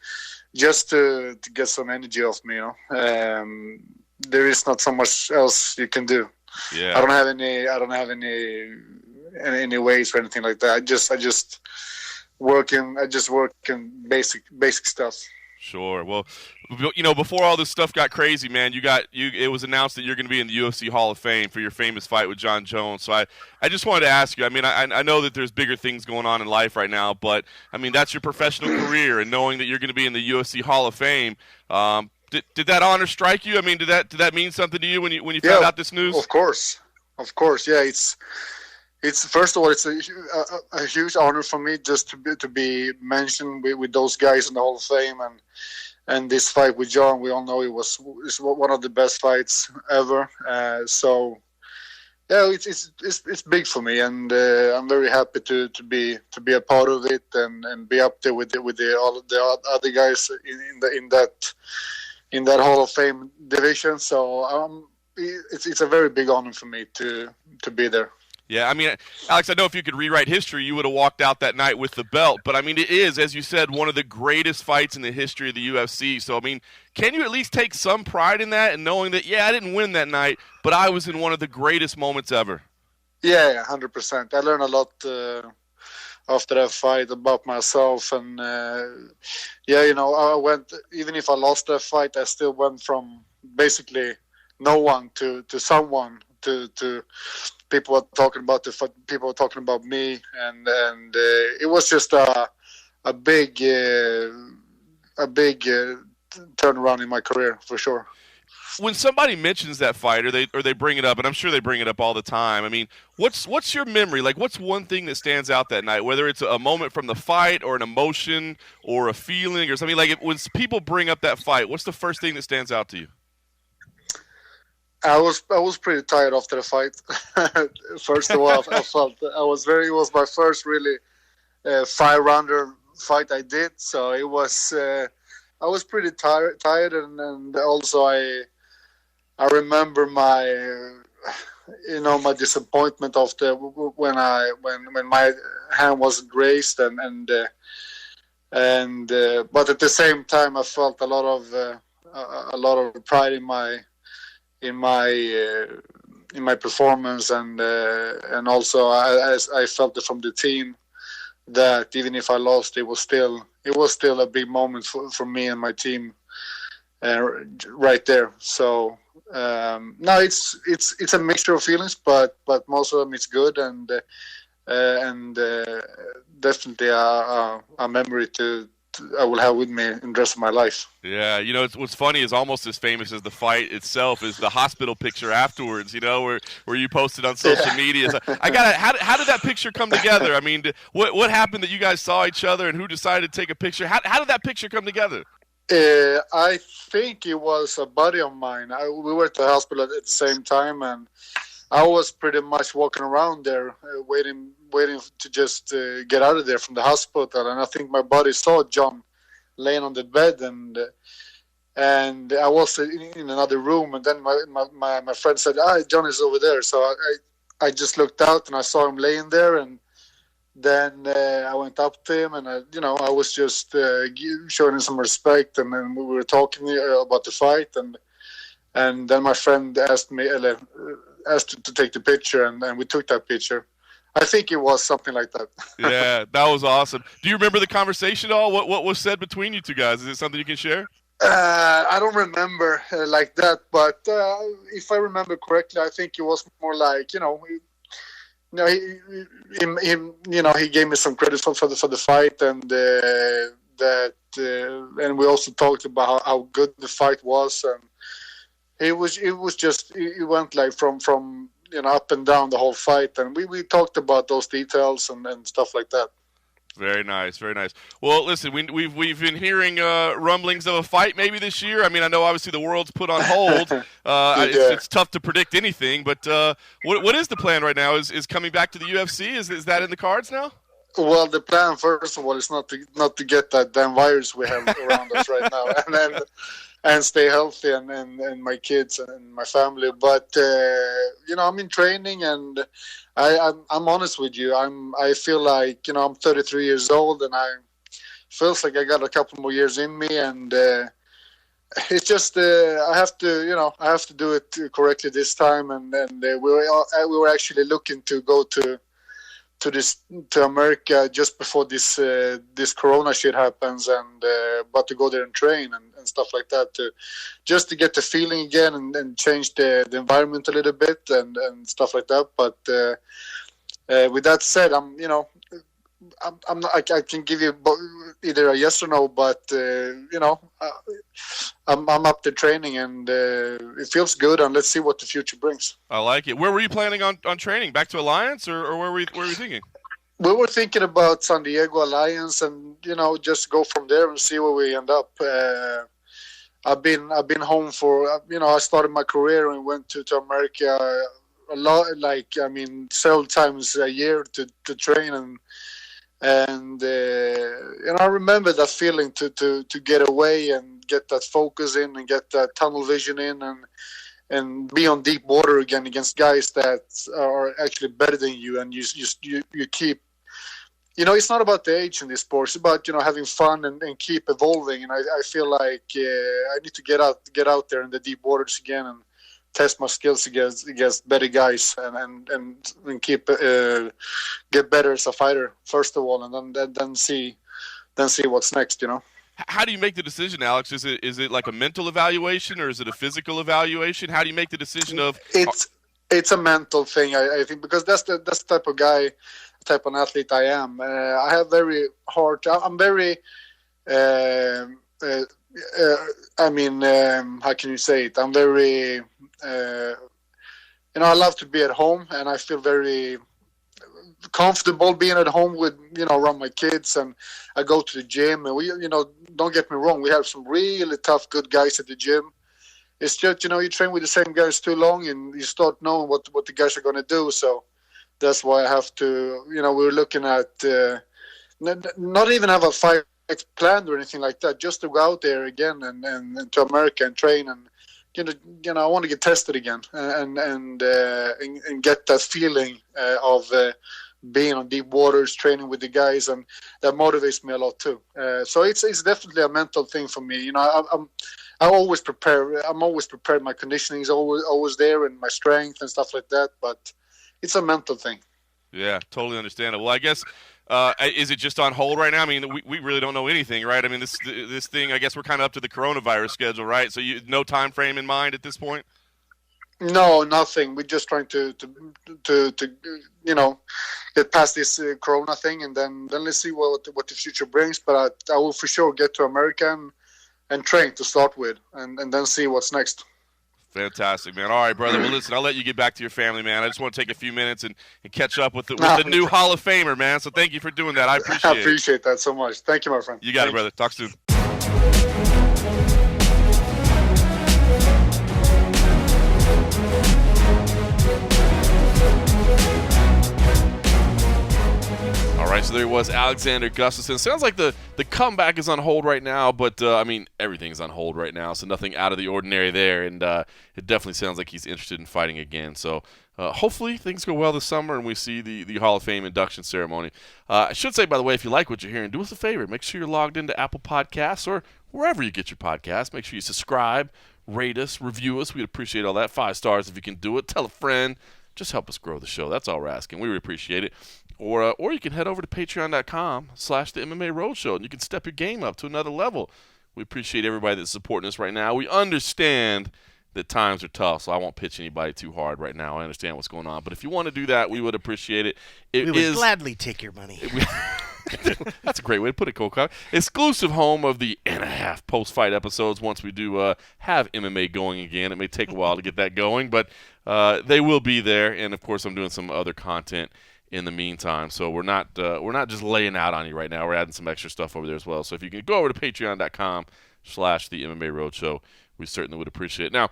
get some energy off me. There is not so much else you can do. Yeah. I don't have any weights or anything like that. I just work in basic stuff. Sure. Well, before all this stuff got crazy, man, it was announced that you're going to be in the UFC Hall of Fame for your famous fight with Jon Jones. So I just wanted to ask you, I mean, I know that there's bigger things going on in life right now, but I mean, that's your professional career, and knowing that you're going to be in the UFC Hall of Fame, did that honor strike you? I mean, did that mean something to you when you found out this news? Of course. Yeah, it's first of all, it's a huge honor for me just to be mentioned with those guys in the Hall of Fame, and this fight with Jon, we all know it's one of the best fights ever. So yeah, it's big for me, and I'm very happy to be a part of it and be up there with all of the other guys in in that Hall of Fame division. So it's a very big honor for me to be there. Yeah, I mean, Alex, I know if you could rewrite history, you would have walked out that night with the belt. But, I mean, it is, as you said, one of the greatest fights in the history of the UFC. So, I mean, can you at least take some pride in that and knowing that, yeah, I didn't win that night, but I was in one of the greatest moments ever? Yeah, 100%. I learned a lot after that fight about myself. And, I went, even if I lost that fight, I still went from basically no one to someone to people were talking about people were talking about me, and it was just a big turnaround in my career for sure. When somebody mentions that fight or they bring it up, and I'm sure they bring it up all the time, I mean, what's your memory? Like, what's one thing that stands out that night, whether it's a moment from the fight or an emotion or a feeling or something? Like, when people bring up that fight, what's the first thing that stands out to you? I was pretty tired after the fight. First of all, I felt it was my first really 5-rounder fight I did, so it was I was pretty tired, and also I remember my my disappointment after when my hand wasn't raised, and but at the same time I felt a lot of pride in my performance, and also I felt it from the team that even if I lost, it was still a big moment for me and my team right there. So no, it's a mixture of feelings, but most of them it's good, and definitely a memory I will have with me in the rest of my life. Yeah, what's funny is almost as famous as the fight itself is the hospital picture afterwards. Where you posted on social media. So how did that picture come together? I mean, what happened that you guys saw each other, and who decided to take a picture? How did that picture come together? I think it was a buddy of mine. We were at the hospital at the same time, and I was pretty much walking around there, waiting to just get out of there from the hospital. And I think my buddy saw John laying on the bed, and I was in another room. And then my friend said, John is over there. So I just looked out, and I saw him laying there. And then I went up to him, and I was just showing him some respect. And then we were talking about the fight, and then my friend asked to take the picture, and we took that picture. I think it was something like that. Yeah, that was awesome. Do you remember the conversation at all? What was said between you two guys? Is it something you can share? I don't remember like that, but if I remember correctly, I think it was more like he gave me some credit for the fight, and and we also talked about how good the fight was, and it went like from up and down the whole fight, and we talked about those details and stuff like that. Very nice, very nice. Well, listen, we've been hearing rumblings of a fight maybe this year. I mean, I know obviously the world's put on hold. It's tough to predict anything, but what is the plan right now? Is coming back to the UFC? Is that in the cards now? Well, the plan, first of all, is not to get that damn virus we have around us right now, and stay healthy, and my kids and my family. But I'm in training, and I'm honest with you. I feel like I'm 33 years old, and I feels like I got a couple more years in me, and it's just I have to do it correctly this time, and we were actually looking to go to America just before this Corona shit happens, and but to go there and train and stuff like that, just to get the feeling again and change the environment a little bit and stuff like that. But with that said, I can give you either a yes or no, but I'm up to training, and it feels good, and let's see what the future brings. I like it. Where were you planning on training? Back to Alliance, or where were you thinking? We were thinking about San Diego Alliance, and just go from there and see where we end up. I've been home for I started my career and went to America a lot, several times a year to train, And I remember that feeling to get away and get that focus in and get that tunnel vision in and be on deep water again against guys that are actually better than you, and you keep. It's not about the age in this sport. It's about having fun and keep evolving. And I feel like I need to get out there in the deep waters again and test my skills against better guys and keep get better as a fighter first of all, and then see what's next. How do you make the decision, Alex? Is it like a mental evaluation or is it a physical evaluation? How do you make the decision of? It's a mental thing, I think, because that's the type of guy, type of athlete I am. I have very hard. I'm very. How can you say it? I'm very. I love to be at home, and I feel very comfortable being at home with around my kids, and I go to the gym, and we don't get me wrong, we have some really tough good guys at the gym. It's just you train with the same guys too long and you start knowing what the guys are going to do, so that's why I have to we're looking at not even have a fight planned or anything like that, just to go out there again and to America and train, and I want to get tested again and get that feeling of being on deep waters, training with the guys, and that motivates me a lot too. So it's definitely a mental thing for me. I always prepare. I'm always prepared. My conditioning is always there, and my strength and stuff like that. But it's a mental thing. Yeah, totally understandable. Well, I guess. Is it just on hold right now? I mean, we really don't know anything, right? I mean, this thing, I guess we're kind of up to the coronavirus schedule, right? So no time frame in mind at this point? No, nothing. We're just trying to get past this corona thing, and then let's see what the future brings. But I will for sure get to America and train to start with, and then see what's next. Fantastic, man. All right, brother. Well, listen, I'll let you get back to your family, man. I just want to take a few minutes and catch up with the new Hall of Famer, man. So thank you for doing that. I appreciate it. I appreciate that so much. Thank you, my friend. You got it, brother. Talk soon. All right, so there was Alexander Gustafsson. Sounds like the comeback is on hold right now, but everything's on hold right now, so nothing out of the ordinary there, and it definitely sounds like he's interested in fighting again. So hopefully things go well this summer and we see the Hall of Fame induction ceremony. I should say, by the way, if you like what you're hearing, do us a favor. Make sure you're logged into Apple Podcasts or wherever you get your podcasts. Make sure you subscribe, rate us, review us. We'd appreciate all that. 5 stars if you can do it. Tell a friend. Just help us grow the show. That's all we're asking. We really appreciate it. Or you can head over to patreon.com/the MMA Roadshow, and you can step your game up to another level. We appreciate everybody that's supporting us right now. We understand that times are tough, so I won't pitch anybody too hard right now. I understand what's going on. But if you want to do that, we would appreciate it. We would gladly take your money. That's a great way to put it, Cole. Exclusive home of the and-a-half post-fight episodes once we do have MMA going again. It may take a while to get that going, but they will be there. And, of course, I'm doing some other content in the meantime. So we're not just laying out on you right now. We're adding some extra stuff over there as well. So if you can go over to patreon.com/the MMA Roadshow, we certainly would appreciate it. Now,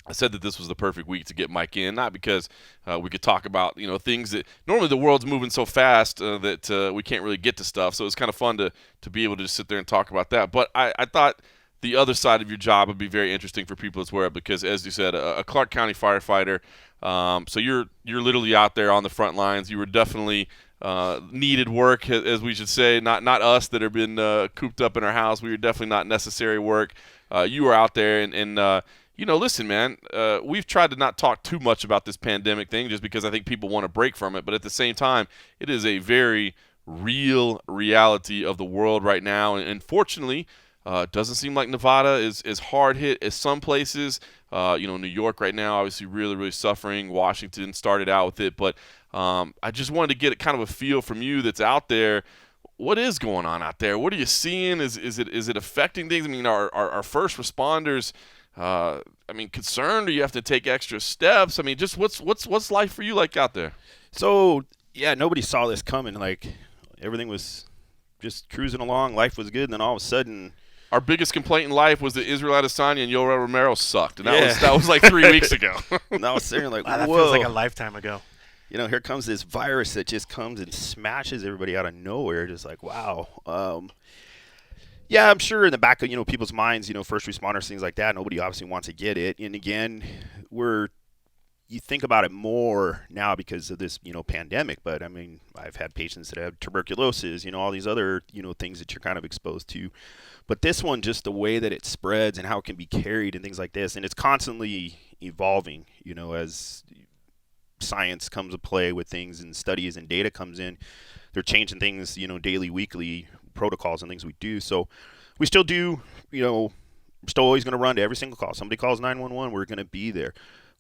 I said that this was the perfect week to get Mike in, not because we could talk about things that normally the world's moving so fast that we can't really get to stuff. So it's kind of fun to be able to just sit there and talk about that. But I thought the other side of your job would be very interesting for people as well, because as you said, a Clark County firefighter. So you're literally out there on the front lines. You were definitely needed work, as we should say. Not us that have been cooped up in our house. We were definitely not necessary work. You were out there, and listen, man. We've tried to not talk too much about this pandemic thing, just because I think people want a break from it. But at the same time, it is a very real reality of the world right now, and fortunately. It doesn't seem like Nevada is as hard hit as some places. New York right now, obviously really, really suffering. Washington started out with it. But I just wanted to get kind of a feel from you that's out there. What is going on out there? What are you seeing? Is it affecting things? I mean, are first responders concerned, or you have to take extra steps? I mean, just what's life for you like out there? So, yeah, nobody saw this coming. Like, everything was just cruising along. Life was good, and then all of a sudden – our biggest complaint in life was that Israel Adesanya and Yoel Romero sucked, and that was like 3 weeks ago. And I was saying, like, wow, that whoa. feels like a lifetime ago. here comes this virus that just comes and smashes everybody out of nowhere. Just like, wow. Yeah, I'm sure in the back of, people's minds, first responders, things like that, nobody obviously wants to get it. And again, you think about it more now because of this, pandemic. But I mean, I've had patients that have tuberculosis, all these other, things that you're kind of exposed to. But this one, just the way that it spreads and how it can be carried and things like this. And it's constantly evolving, as science comes to play with things and studies and data comes in. They're changing things, daily, weekly protocols and things we do. So we still do, we're still always going to run to every single call. Somebody calls 911, we're going to be there.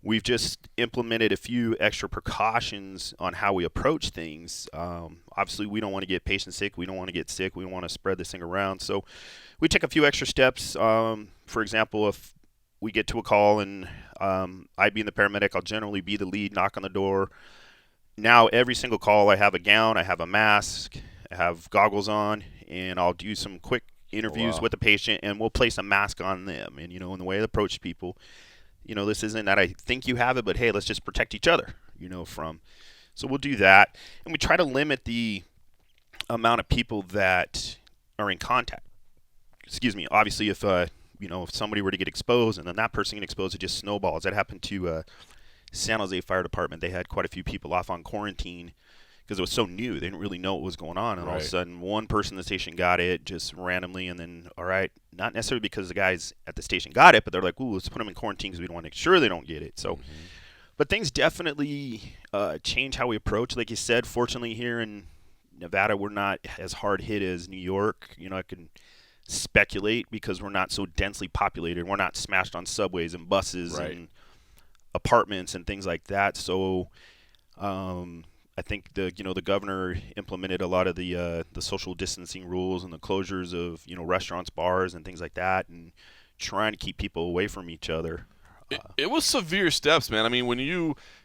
We've just implemented a few extra precautions on how we approach things. Obviously, we don't want to get patients sick. We don't want to get sick. We don't want to spread this thing around. So we take a few extra steps. For example, if we get to a call and I being the paramedic, I'll generally be the lead, knock on the door. Now, every single call, I have a gown, I have a mask, I have goggles on, and I'll do some quick interviews with the patient, and we'll place a mask on them. And, in the way I approach people, this isn't that I think you have it, but hey, let's just protect each other, So we'll do that. And we try to limit the amount of people that are in contact. Obviously, if somebody were to get exposed and then that person get exposed, it just snowballs. That happened to San Jose Fire Department. They had quite a few people off on quarantine because it was so new. They didn't really know what was going on. And all of a sudden, one person in the station got it just randomly. And then, all right, not necessarily because the guys at the station got it, but they're like, ooh, let's put them in quarantine because we don't want to make sure they don't get it. So, but things definitely change how we approach. Like you said, fortunately here in Nevada, we're not as hard hit as New York. I can speculate because we're not so densely populated. We're not smashed on subways and buses and apartments and things like that. So I think the governor implemented a lot of the social distancing rules and the closures of restaurants, bars, and things like that, and trying to keep people away from each other. It was severe steps, man. I mean,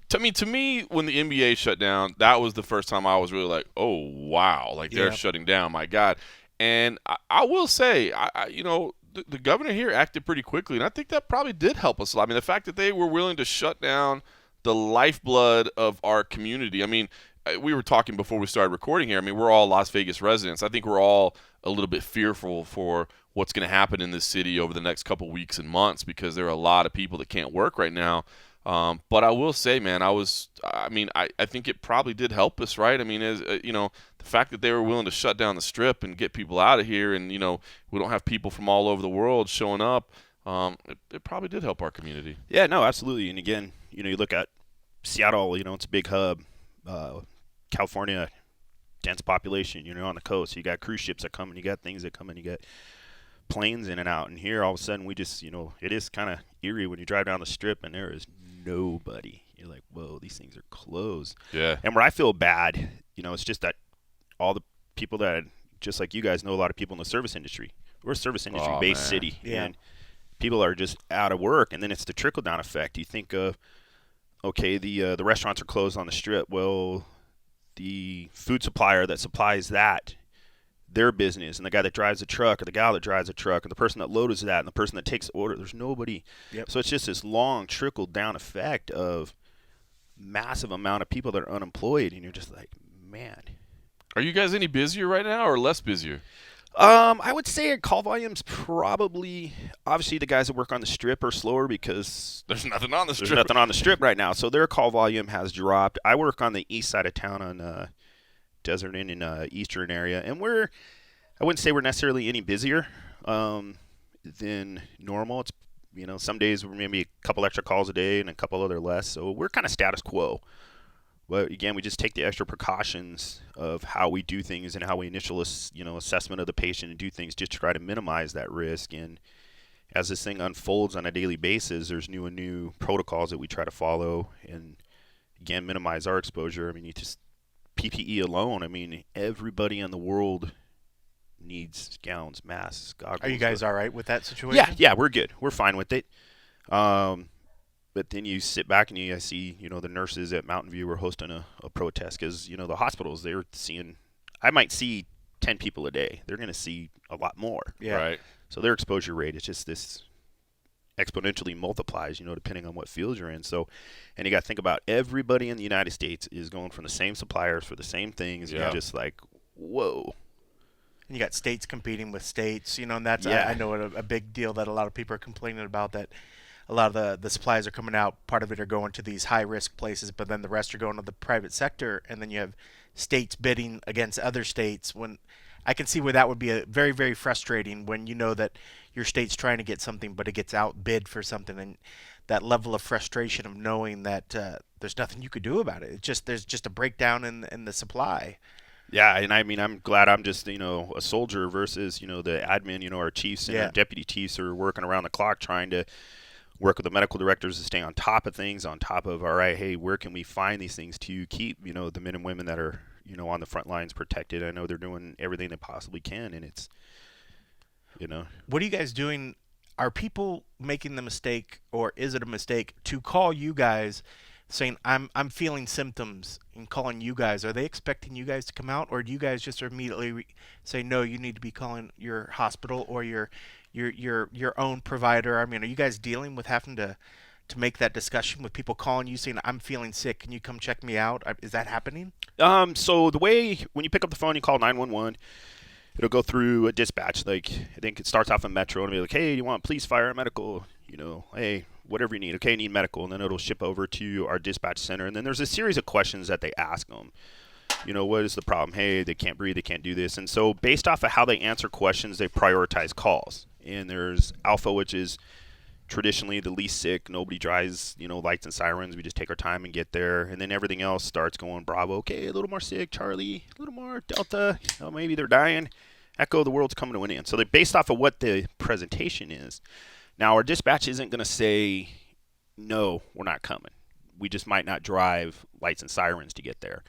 to me, when the NBA shut down, that was the first time I was really like, oh wow, like they're shutting down. My God. And I will say, the governor here acted pretty quickly, and I think that probably did help us a lot. I mean, the fact that they were willing to shut down the lifeblood of our community. I mean, we were talking before we started recording here. I mean, we're all Las Vegas residents. I think we're all a little bit fearful for what's going to happen in this city over the next couple weeks and months because there are a lot of people that can't work right now. But I will say, man, I think it probably did help us, right? I mean, as the fact that they were willing to shut down the strip and get people out of here, and we don't have people from all over the world showing up. It probably did help our community. Yeah, no, absolutely. And again, you look at Seattle, it's a big hub. California, dense population, on the coast. You got cruise ships that come and you got things that come and you got planes in and out. And here, all of a sudden, we just, it is kind of eerie when you drive down the strip and there is nobody. You're like, whoa, these things are closed. Yeah. And where I feel bad, it's just that all the people that, just like you guys, know a lot of people in the service industry. We're a service industry-based city. Yeah. And people are just out of work. And then it's the trickle-down effect. You think of, okay, the restaurants are closed on the strip. Well, the food supplier that supplies that, their business, and the guy that drives the truck, or the gal that drives the truck, and the person that loads that, and the person that takes the order, there's nobody. Yep. So it's just this long trickle-down effect of massive amount of people that are unemployed, and you're just like, man. Are you guys any busier right now or less busier? I would say our call volume's probably, obviously the guys that work on the strip are slower because there's nothing on the strip. There's nothing on the strip right now, so their call volume has dropped. I work on the east side of town on Desert Inn in eastern area, and I wouldn't say we're necessarily any busier than normal. It's some days we're maybe a couple extra calls a day and a couple other less, so we're kind of status quo. But again, we just take the extra precautions of how we do things and how we initial assessment of the patient and do things just to try to minimize that risk. And as this thing unfolds on a daily basis, there's new and new protocols that we try to follow and again minimize our exposure. I mean, PPE alone. I mean, everybody in the world needs gowns, masks, goggles. Are you guys all right with that situation? Yeah, we're good. We're fine with it. But then you sit back and I see, the nurses at Mountain View were hosting a protest because, the hospitals, they were seeing, I might see 10 people a day. They're going to see a lot more. Yeah. Right. So their exposure rate is just this exponentially multiplies, depending on what field you're in. So, and you got to think about everybody in the United States is going from the same suppliers for the same things. Yeah. You're just like, whoa. And you got states competing with states, and that's Yeah. I know a big deal that a lot of people are complaining about, that a lot of the supplies are coming out. Part of it are going to these high-risk places, but then the rest are going to the private sector, and then you have states bidding against other states. When I can see where that would be a very, very frustrating when you know that your state's trying to get something, but it gets outbid for something, and that level of frustration of knowing that there's nothing you could do about it. There's just a breakdown in the supply. Yeah, and I mean, I'm glad I'm just, a soldier versus, the admin, our chiefs and our deputy chiefs are working around the clock trying to work with the medical directors to stay on top of things, on top of, all right, hey, where can we find these things to keep, the men and women that are, on the front lines protected. I know they're doing everything they possibly can, and it's, What are you guys doing? Are people making the mistake, or is it a mistake to call you guys saying, I'm feeling symptoms, and calling you guys? Are they expecting you guys to come out, or do you guys just immediately say, no, you need to be calling your hospital or your own provider? I mean, are you guys dealing with having to make that discussion with people calling you saying, I'm feeling sick, can you come check me out? Is that happening? So the way, when you pick up the phone, you call 911, it'll go through a dispatch. Like, I think it starts off in Metro and it'll be like, hey, you want police, fire, medical, hey, whatever you need. Okay, you need medical. And then it'll ship over to our dispatch center. And then there's a series of questions that they ask them. What is the problem? Hey, they can't breathe, they can't do this. And so based off of how they answer questions, they prioritize calls. And there's Alpha, which is traditionally the least sick. Nobody drives, lights and sirens. We just take our time and get there. And then everything else starts going Bravo. Okay, a little more sick. Charlie, a little more Delta. Maybe they're dying. Echo, the world's coming to an end. So they're based off of what the presentation is. Now, our dispatch isn't going to say, no, we're not coming. We just might not drive lights and sirens to get there.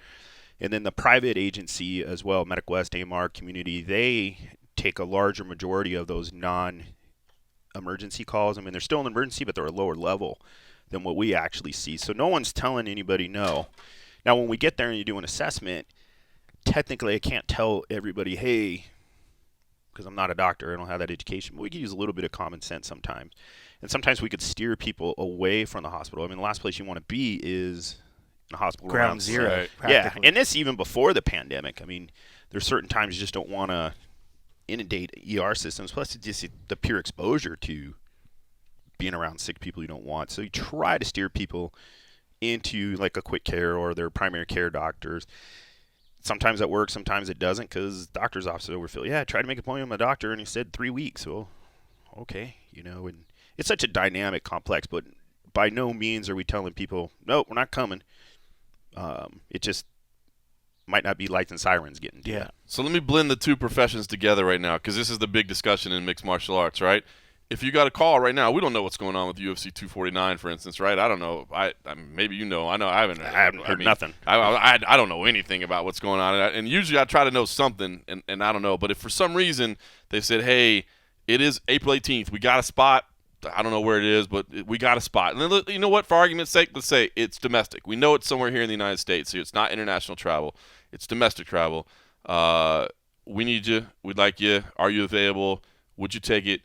And then the private agency as well, Medic West, AMR, Community, they take a larger majority of those non-emergency calls. I mean, they're still an emergency, but they're a lower level than what we actually see. So no one's telling anybody no. Now, when we get there and you do an assessment, technically I can't tell everybody, hey, because I'm not a doctor, I don't have that education, but we can use a little bit of common sense sometimes. And sometimes we could steer people away from the hospital. I mean, the last place you want to be is in a hospital. Ground zero. Right. Yeah, and this even before the pandemic. I mean, there's certain times you just don't want to inundate ER systems, plus it's just the pure exposure to being around sick people you don't want. So you try to steer people into like a quick care or their primary care doctors. Sometimes that works, sometimes it doesn't, because doctor's offices overfill. Yeah, I tried to make an appointment with my doctor, and he said 3 weeks. Well, okay, and it's such a dynamic complex, but by no means are we telling people, no, we're not coming. It just might not be lights and sirens getting to that. So let me blend the two professions together right now, because this is the big discussion in mixed martial arts, right? If you got a call right now, we don't know what's going on with UFC 249, for instance, right? I don't know. I maybe you know. I know. I haven't heard nothing. I don't know anything about what's going on, and usually I try to know something, and I don't know. But if for some reason they said, hey, it is April 18th, we got a spot. I don't know where it is, but we got a spot. And then, you know what? For argument's sake, let's say it's domestic. We know it's somewhere here in the United States, so it's not international travel. It's domestic travel. We need you. We'd like you. Are you available? Would you take it?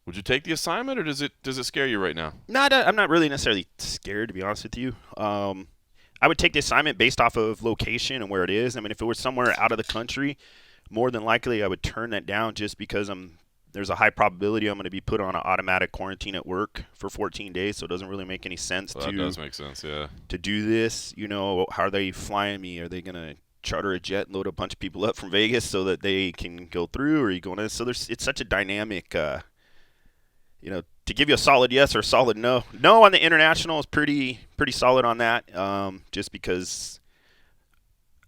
Would you take the assignment, or does it scare you right now? I'm not really necessarily scared, to be honest with you. I would take the assignment based off of location and where it is. I mean, if it was somewhere out of the country, more than likely I would turn that down just because there's a high probability I'm going to be put on an automatic quarantine at work for 14 days, so it doesn't really make any sense That does make sense, yeah. to do this. How are they flying me? Are they going to charter a jet and load a bunch of people up from Vegas so that they can go through, or are you going to? So it's such a dynamic to give you a solid yes or a solid no. No on the international is pretty solid on that, just because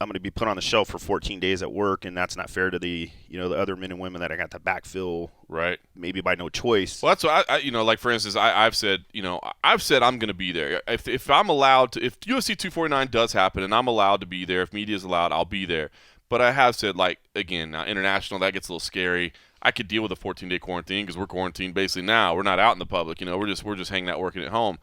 I'm going to be put on the shelf for 14 days at work, and that's not fair to the the other men and women that I got to backfill, right? Maybe by no choice. Well, that's what I like for instance, I've said I'm going to be there if I'm allowed to. If UFC 249 does happen and I'm allowed to be there, if media is allowed, I'll be there. But I have said, like, again, now international, that gets a little scary. I could deal with a 14-day quarantine because we're quarantined basically now. We're not out in the public, we're just hanging out working at home.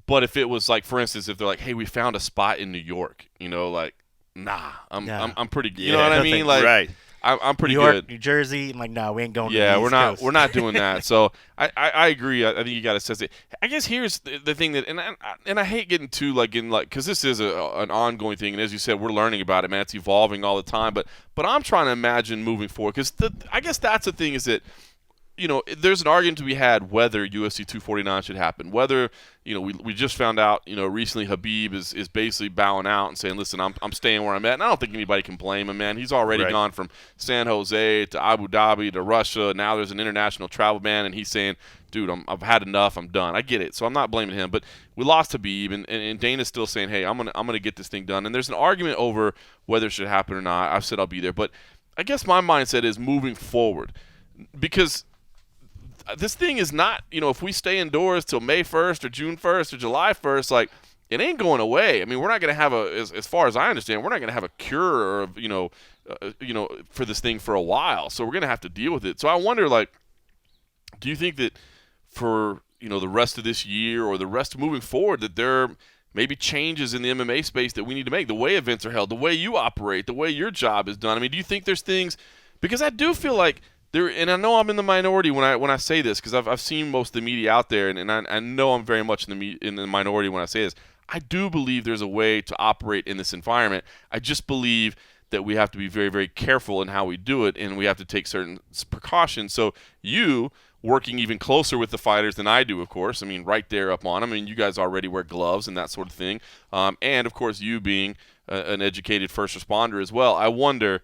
But if it was like, for instance, if they're like, hey, we found a spot in New York, like, nah, I'm pretty, you know what I mean? Like, right. I'm pretty New York, good. New Jersey. I'm like, no, we ain't going. Yeah, to the we're East not Coast. we're not doing that. So I agree. I think you got to assess it. I guess here's the thing that and I hate getting too because this is an ongoing thing, and as you said, we're learning about it, man. It's evolving all the time. But I'm trying to imagine moving forward, because I guess that's the thing, is that, there's an argument to be had whether UFC 249 should happen. Whether, we just found out, recently Habib is basically bowing out and saying, listen, I'm staying where I'm at. And I don't think anybody can blame him, man. He's already gone from San Jose to Abu Dhabi to Russia. Now there's an international travel ban, and he's saying, dude, I've had enough. I'm done. I get it. So I'm not blaming him. But we lost Habib, and Dana's still saying, hey, I'm gonna get this thing done. And there's an argument over whether it should happen or not. I've said I'll be there. But I guess my mindset is moving forward, because this thing is not, if we stay indoors till May 1st or June 1st or July 1st, like, it ain't going away. I mean, we're not going to have as far as I understand, we're not going to have a cure or, for this thing for a while. So we're going to have to deal with it. So I wonder, like, do you think that for, the rest of this year or the rest of moving forward, that there may be changes in the MMA space that we need to make, the way events are held, the way you operate, the way your job is done? I mean, do you think there's things, because I do feel like, and I know I'm in the minority when I say this, because I've seen most of the media out there, and I know I'm very much in the minority when I say this. I do believe there's a way to operate in this environment. I just believe that we have to be very, very careful in how we do it, and we have to take certain precautions. So you, working even closer with the fighters than I do, of course, I mean, right there up on them. I mean, you guys already wear gloves and that sort of thing. And, of course, you being an educated first responder as well. I wonder,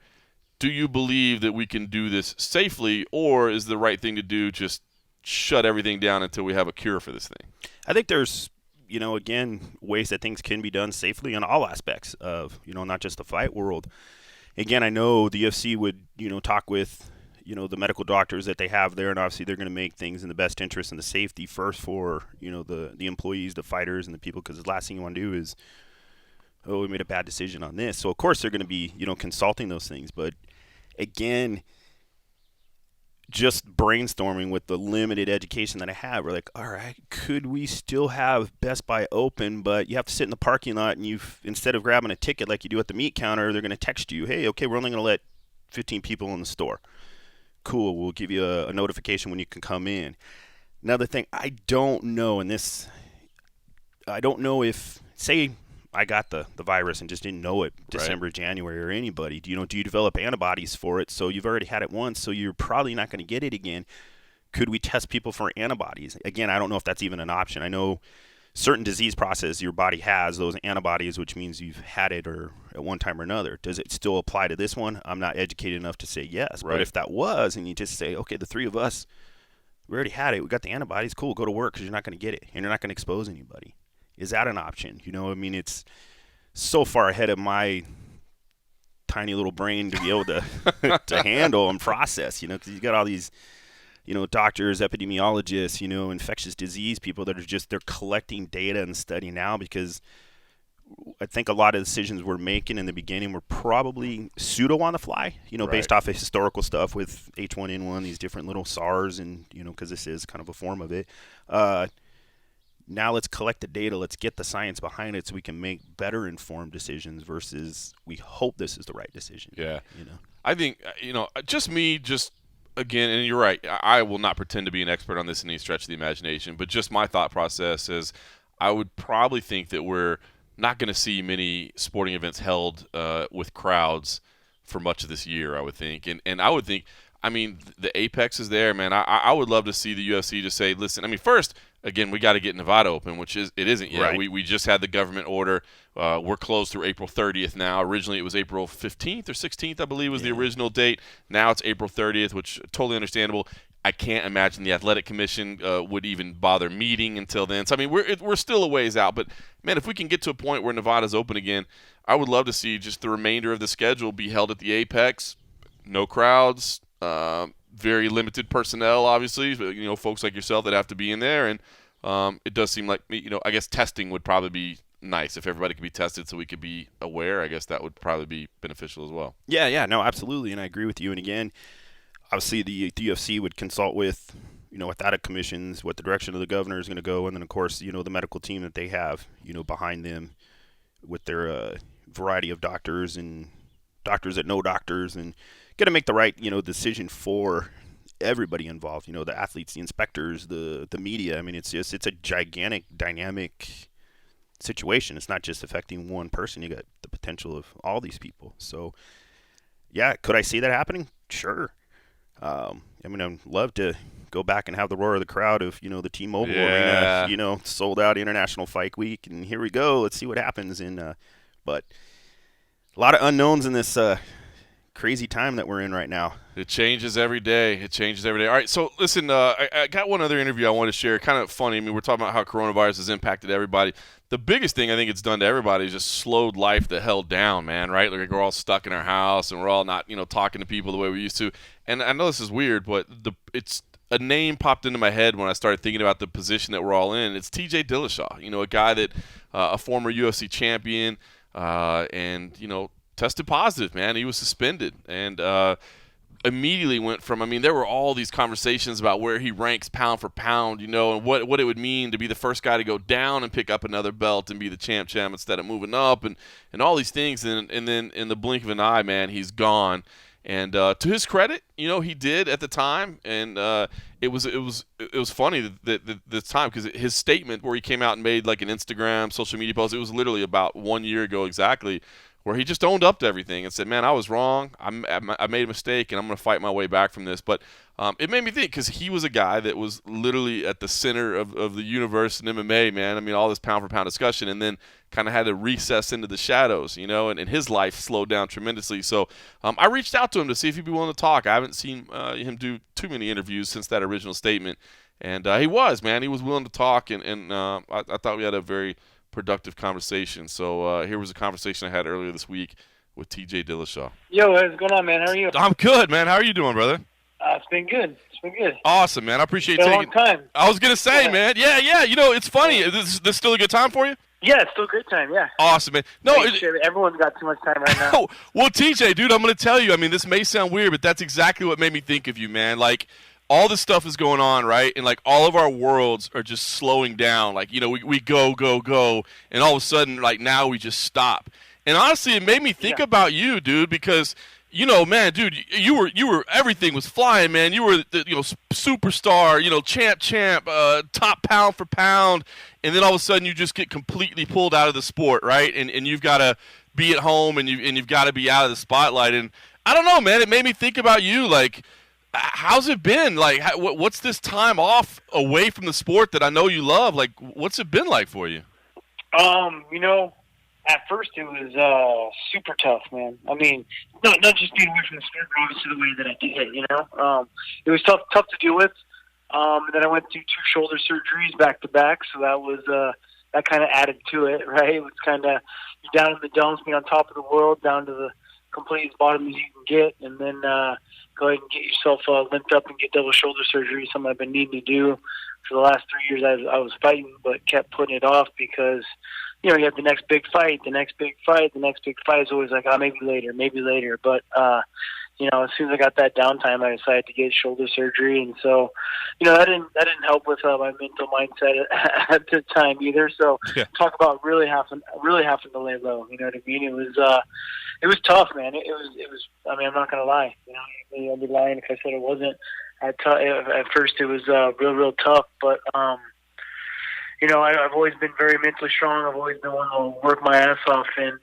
do you believe that we can do this safely, or is the right thing to do just shut everything down until we have a cure for this thing? I think there's, again, ways that things can be done safely in all aspects of, not just the fight world. Again, I know the UFC would, talk with, the medical doctors that they have there, and obviously they're going to make things in the best interest and the safety first for, the employees, the fighters, and the people, because the last thing you want to do is, oh, we made a bad decision on this. So, of course, they're going to be, consulting those things. But, again, just brainstorming with the limited education that I have, we're like, all right, could we still have Best Buy open, but you have to sit in the parking lot, and instead of grabbing a ticket like you do at the meat counter, they're going to text you, hey, okay, we're only going to let 15 people in the store. Cool, we'll give you a notification when you can come in. Another thing, I don't know if, say, I got the virus and just didn't know it December, January, or anybody. Do you develop antibodies for it? So you've already had it once, so you're probably not going to get it again. Could we test people for antibodies? Again, I don't know if that's even an option. I know certain disease process your body has those antibodies, which means you've had it or at one time or another. Does it still apply to this one? I'm not educated enough to say yes. Right. But if that was, and you just say, okay, the three of us, we already had it. We got the antibodies. Cool, go to work, because you're not going to get it, and you're not going to expose anybody. Is that an option? I mean, it's so far ahead of my tiny little brain to be able to to handle and process, because you got all these, doctors, epidemiologists, infectious disease people that are they're collecting data and studying now, because I think a lot of decisions we're making in the beginning were probably pseudo on the fly, based off of historical stuff with H1N1, these different little SARS, and, because this is kind of a form of it. Now let's collect the data. Let's get the science behind it so we can make better informed decisions versus we hope this is the right decision. Yeah. I think, again, and you're right, I will not pretend to be an expert on this in any stretch of the imagination, but just my thought process is I would probably think that we're not going to see many sporting events held with crowds for much of this year, I would think. And I would think, I mean, the apex is there, man. I would love to see the UFC just say, listen, I mean, first, again, we got to get Nevada open, which it isn't yet. Right. We just had the government order. We're closed through April 30th now. Originally, it was April 15th or 16th, I believe, was the original date. Now it's April 30th, which totally understandable. I can't imagine the athletic commission would even bother meeting until then. So, I mean, we're still a ways out. But, man, if we can get to a point where Nevada's open again, I would love to see just the remainder of the schedule be held at the Apex. No crowds, very limited personnel, obviously, folks like yourself that have to be in there. And it does seem like, I guess testing would probably be nice if everybody could be tested so we could be aware. I guess that would probably be beneficial as well. Yeah, no, absolutely. And I agree with you. And again, obviously the UFC would consult with, athletic commissions, what the direction of the governor is going to go. And then, of course, the medical team that they have, behind them with their variety of doctors and doctors that know doctors, and got to make the right, decision for everybody involved. The athletes, the inspectors, the media. I mean, it's a gigantic, dynamic situation. It's not just affecting one person. You got the potential of all these people. So, yeah, could I see that happening? Sure. I mean, I'd love to go back and have the roar of the crowd of, the T-Mobile Arena, sold out International Fight Week, and here we go. Let's see what happens. But a lot of unknowns in this crazy time that we're in right now. It changes every day. All right, so listen, I got one other interview I want to share. Kind of funny. I mean, we're talking about how coronavirus has impacted everybody. The biggest thing I think it's done to everybody is just slowed life the hell down, man, right? Like we're all stuck in our house and we're all not, talking to people the way we used to. And I know this is weird, but it's a name popped into my head when I started thinking about the position that we're all in. It's TJ Dillashaw, a guy that a former UFC champion and, tested positive, man. He was suspended and immediately went from, there were all these conversations about where he ranks pound for pound, and what it would mean to be the first guy to go down and pick up another belt and be the champ instead of moving up and all these things. And then in the blink of an eye, man, he's gone. And to his credit, he did at the time, and it was funny that this time because his statement where he came out and made like an Instagram social media post, it was literally about 1 year ago exactly, where he just owned up to everything and said, man, I was wrong. I made a mistake, and I'm going to fight my way back from this. But it made me think because he was a guy that was literally at the center of the universe in MMA, man. All this pound-for-pound discussion, and then kind of had to recess into the shadows, and his life slowed down tremendously. So I reached out to him to see if he'd be willing to talk. I haven't seen him do too many interviews since that original statement. And he was willing to talk, and I thought we had a very productive conversation. So here was a conversation I had earlier this week with TJ Dillashaw. Yo, what's going on, man? How are you? I'm good, man. How are you doing, brother? It's been good. Awesome, man. I appreciate it's been taking a long time. I was gonna say, man. Yeah. It's funny. Is this still a good time for you? Yeah, it's still a great time. Yeah. Awesome, man. No, everyone's got too much time right now. Well, TJ, dude, I'm gonna tell you. This may sound weird, but that's exactly what made me think of you, man. Like, all this stuff is going on, right? And, like, all of our worlds are just slowing down. Like, we go, and all of a sudden, like, now we just stop. And honestly, it made me think about you, dude, because, man, dude, you were everything was flying, man. You were the, superstar, champ, top pound for pound. And then all of a sudden you just get completely pulled out of the sport, right? And you've got to be at home and you've got to be out of the spotlight. And I don't know, man, it made me think about you, like, how's it been? Like, what's this time off away from the sport that I know you love? Like, what's it been like for you? At first it was super tough, man. Not just being away from the sport, but obviously the way that I did it, it was tough to deal with. And then I went through 2 shoulder surgeries back to back, so that was that kind of added to it, right? It was kind of down in the dumps, being on top of the world, down to the complete bottom as you can get, and then go ahead and get yourself limped up and get double shoulder surgery, something I've been needing to do for the last 3 years. I was fighting, but kept putting it off because, you have the next big fight, the next big fight is always like, maybe later. But, as soon as I got that downtime, I decided to get shoulder surgery. And so, that didn't help with my mental mindset at the time either. So talk about really having to lay low, you know what I mean? It was tough, man. It was, I'm not going to lie. I'd be lying if I said it wasn't. At first it was real tough, but, I've always been very mentally strong. I've always been one to work my ass off, and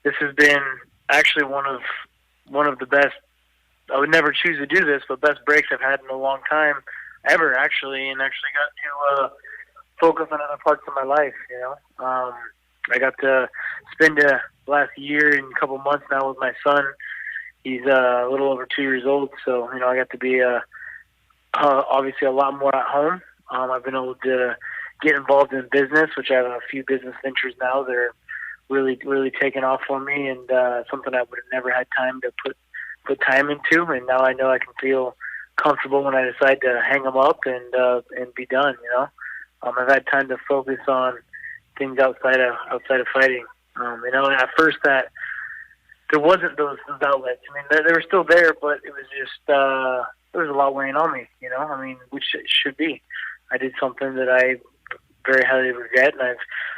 this has been actually one of the best. I would never choose to do this, but best breaks I've had in a long time, ever actually, and actually got to focus on other parts of my life. I got to spend the last year and a couple months now with my son. He's a little over 2 years old, so I got to be obviously a lot more at home. I've been able to get involved in business, which I have a few business ventures now that are really taking off for me, and something I would have never had time to put time into. And now I know I can feel comfortable when I decide to hang them up and be done. I've had time to focus on things outside of fighting. At first that there wasn't those outlets. They were still there, but it was just there was a lot weighing on me. Which it should be. I did something that I very highly regret, and I've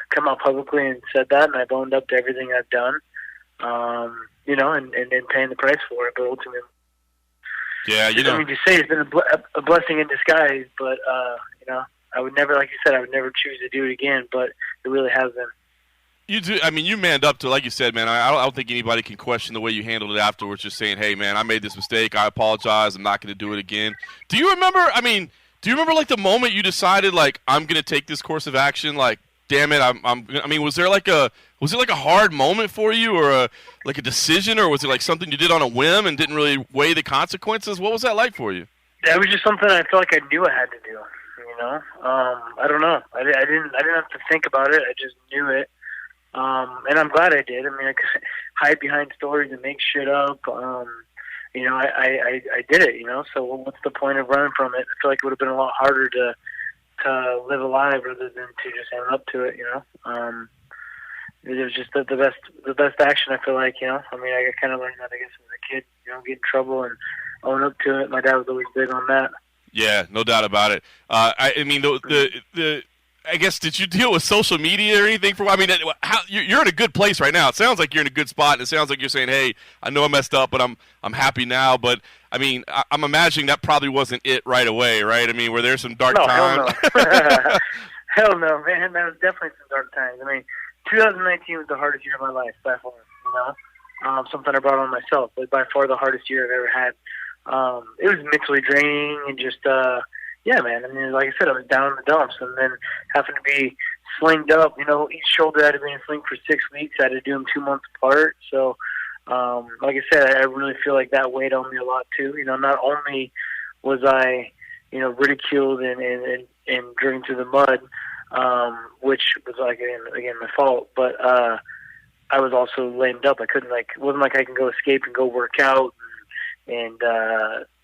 come out publicly and said that, and I've owned up to everything I've done. and paying the price for it. But ultimately, yeah, I mean, to say it's been a blessing in disguise, but I would never, like you said, I would never choose to do it again. But it really has been. You do. I mean, you manned up to, like you said, man. I don't think anybody can question the way you handled it afterwards. Just saying, "Hey, man, I made this mistake. I apologize. I'm not going to do it again." Do you remember? I mean, do you remember like the moment you decided, like, I'm going to take this course of action? Like, damn it, I mean, was it like a hard moment for you, or a decision, or was it like something you did on a whim and didn't really weigh the consequences? What was that like for you? That was just something I felt like I knew I had to do. I don't know. I didn't have to think about it. I just knew it. And I'm glad I did. I mean, I could hide behind stories and make shit up. I did it, so what's the point of running from it? I feel like it would have been a lot harder to live alive rather than to just own up to it, It was just the best action, I feel like, I mean, I kind of learned that, I guess, as a kid, get in trouble and own up to it. My dad was always big on that. Yeah, no doubt about it. I mean, the I guess, did you deal with social media or anything? You're in a good place right now. It sounds like you're in a good spot, and it sounds like you're saying, "Hey, I know I messed up, but I'm happy now." But I mean, I'm imagining that probably wasn't it right away, right? I mean, were there some dark times? Hell no. Hell no, man. That was definitely some dark times. I mean, 2019 was the hardest year of my life, by far. Something I brought on myself, but by far the hardest year I've ever had. It was mentally draining and just. Yeah, man. I mean, like I said, I was down in the dumps, and then having to be slinged up. Each shoulder had to be in a sling for 6 weeks. I had to do them 2 months apart. So, like I said, I really feel like that weighed on me a lot too. Not only was I, ridiculed and driven through the mud, which was like again my fault, but I was also lamed up. I couldn't it wasn't like I can go escape and go work out and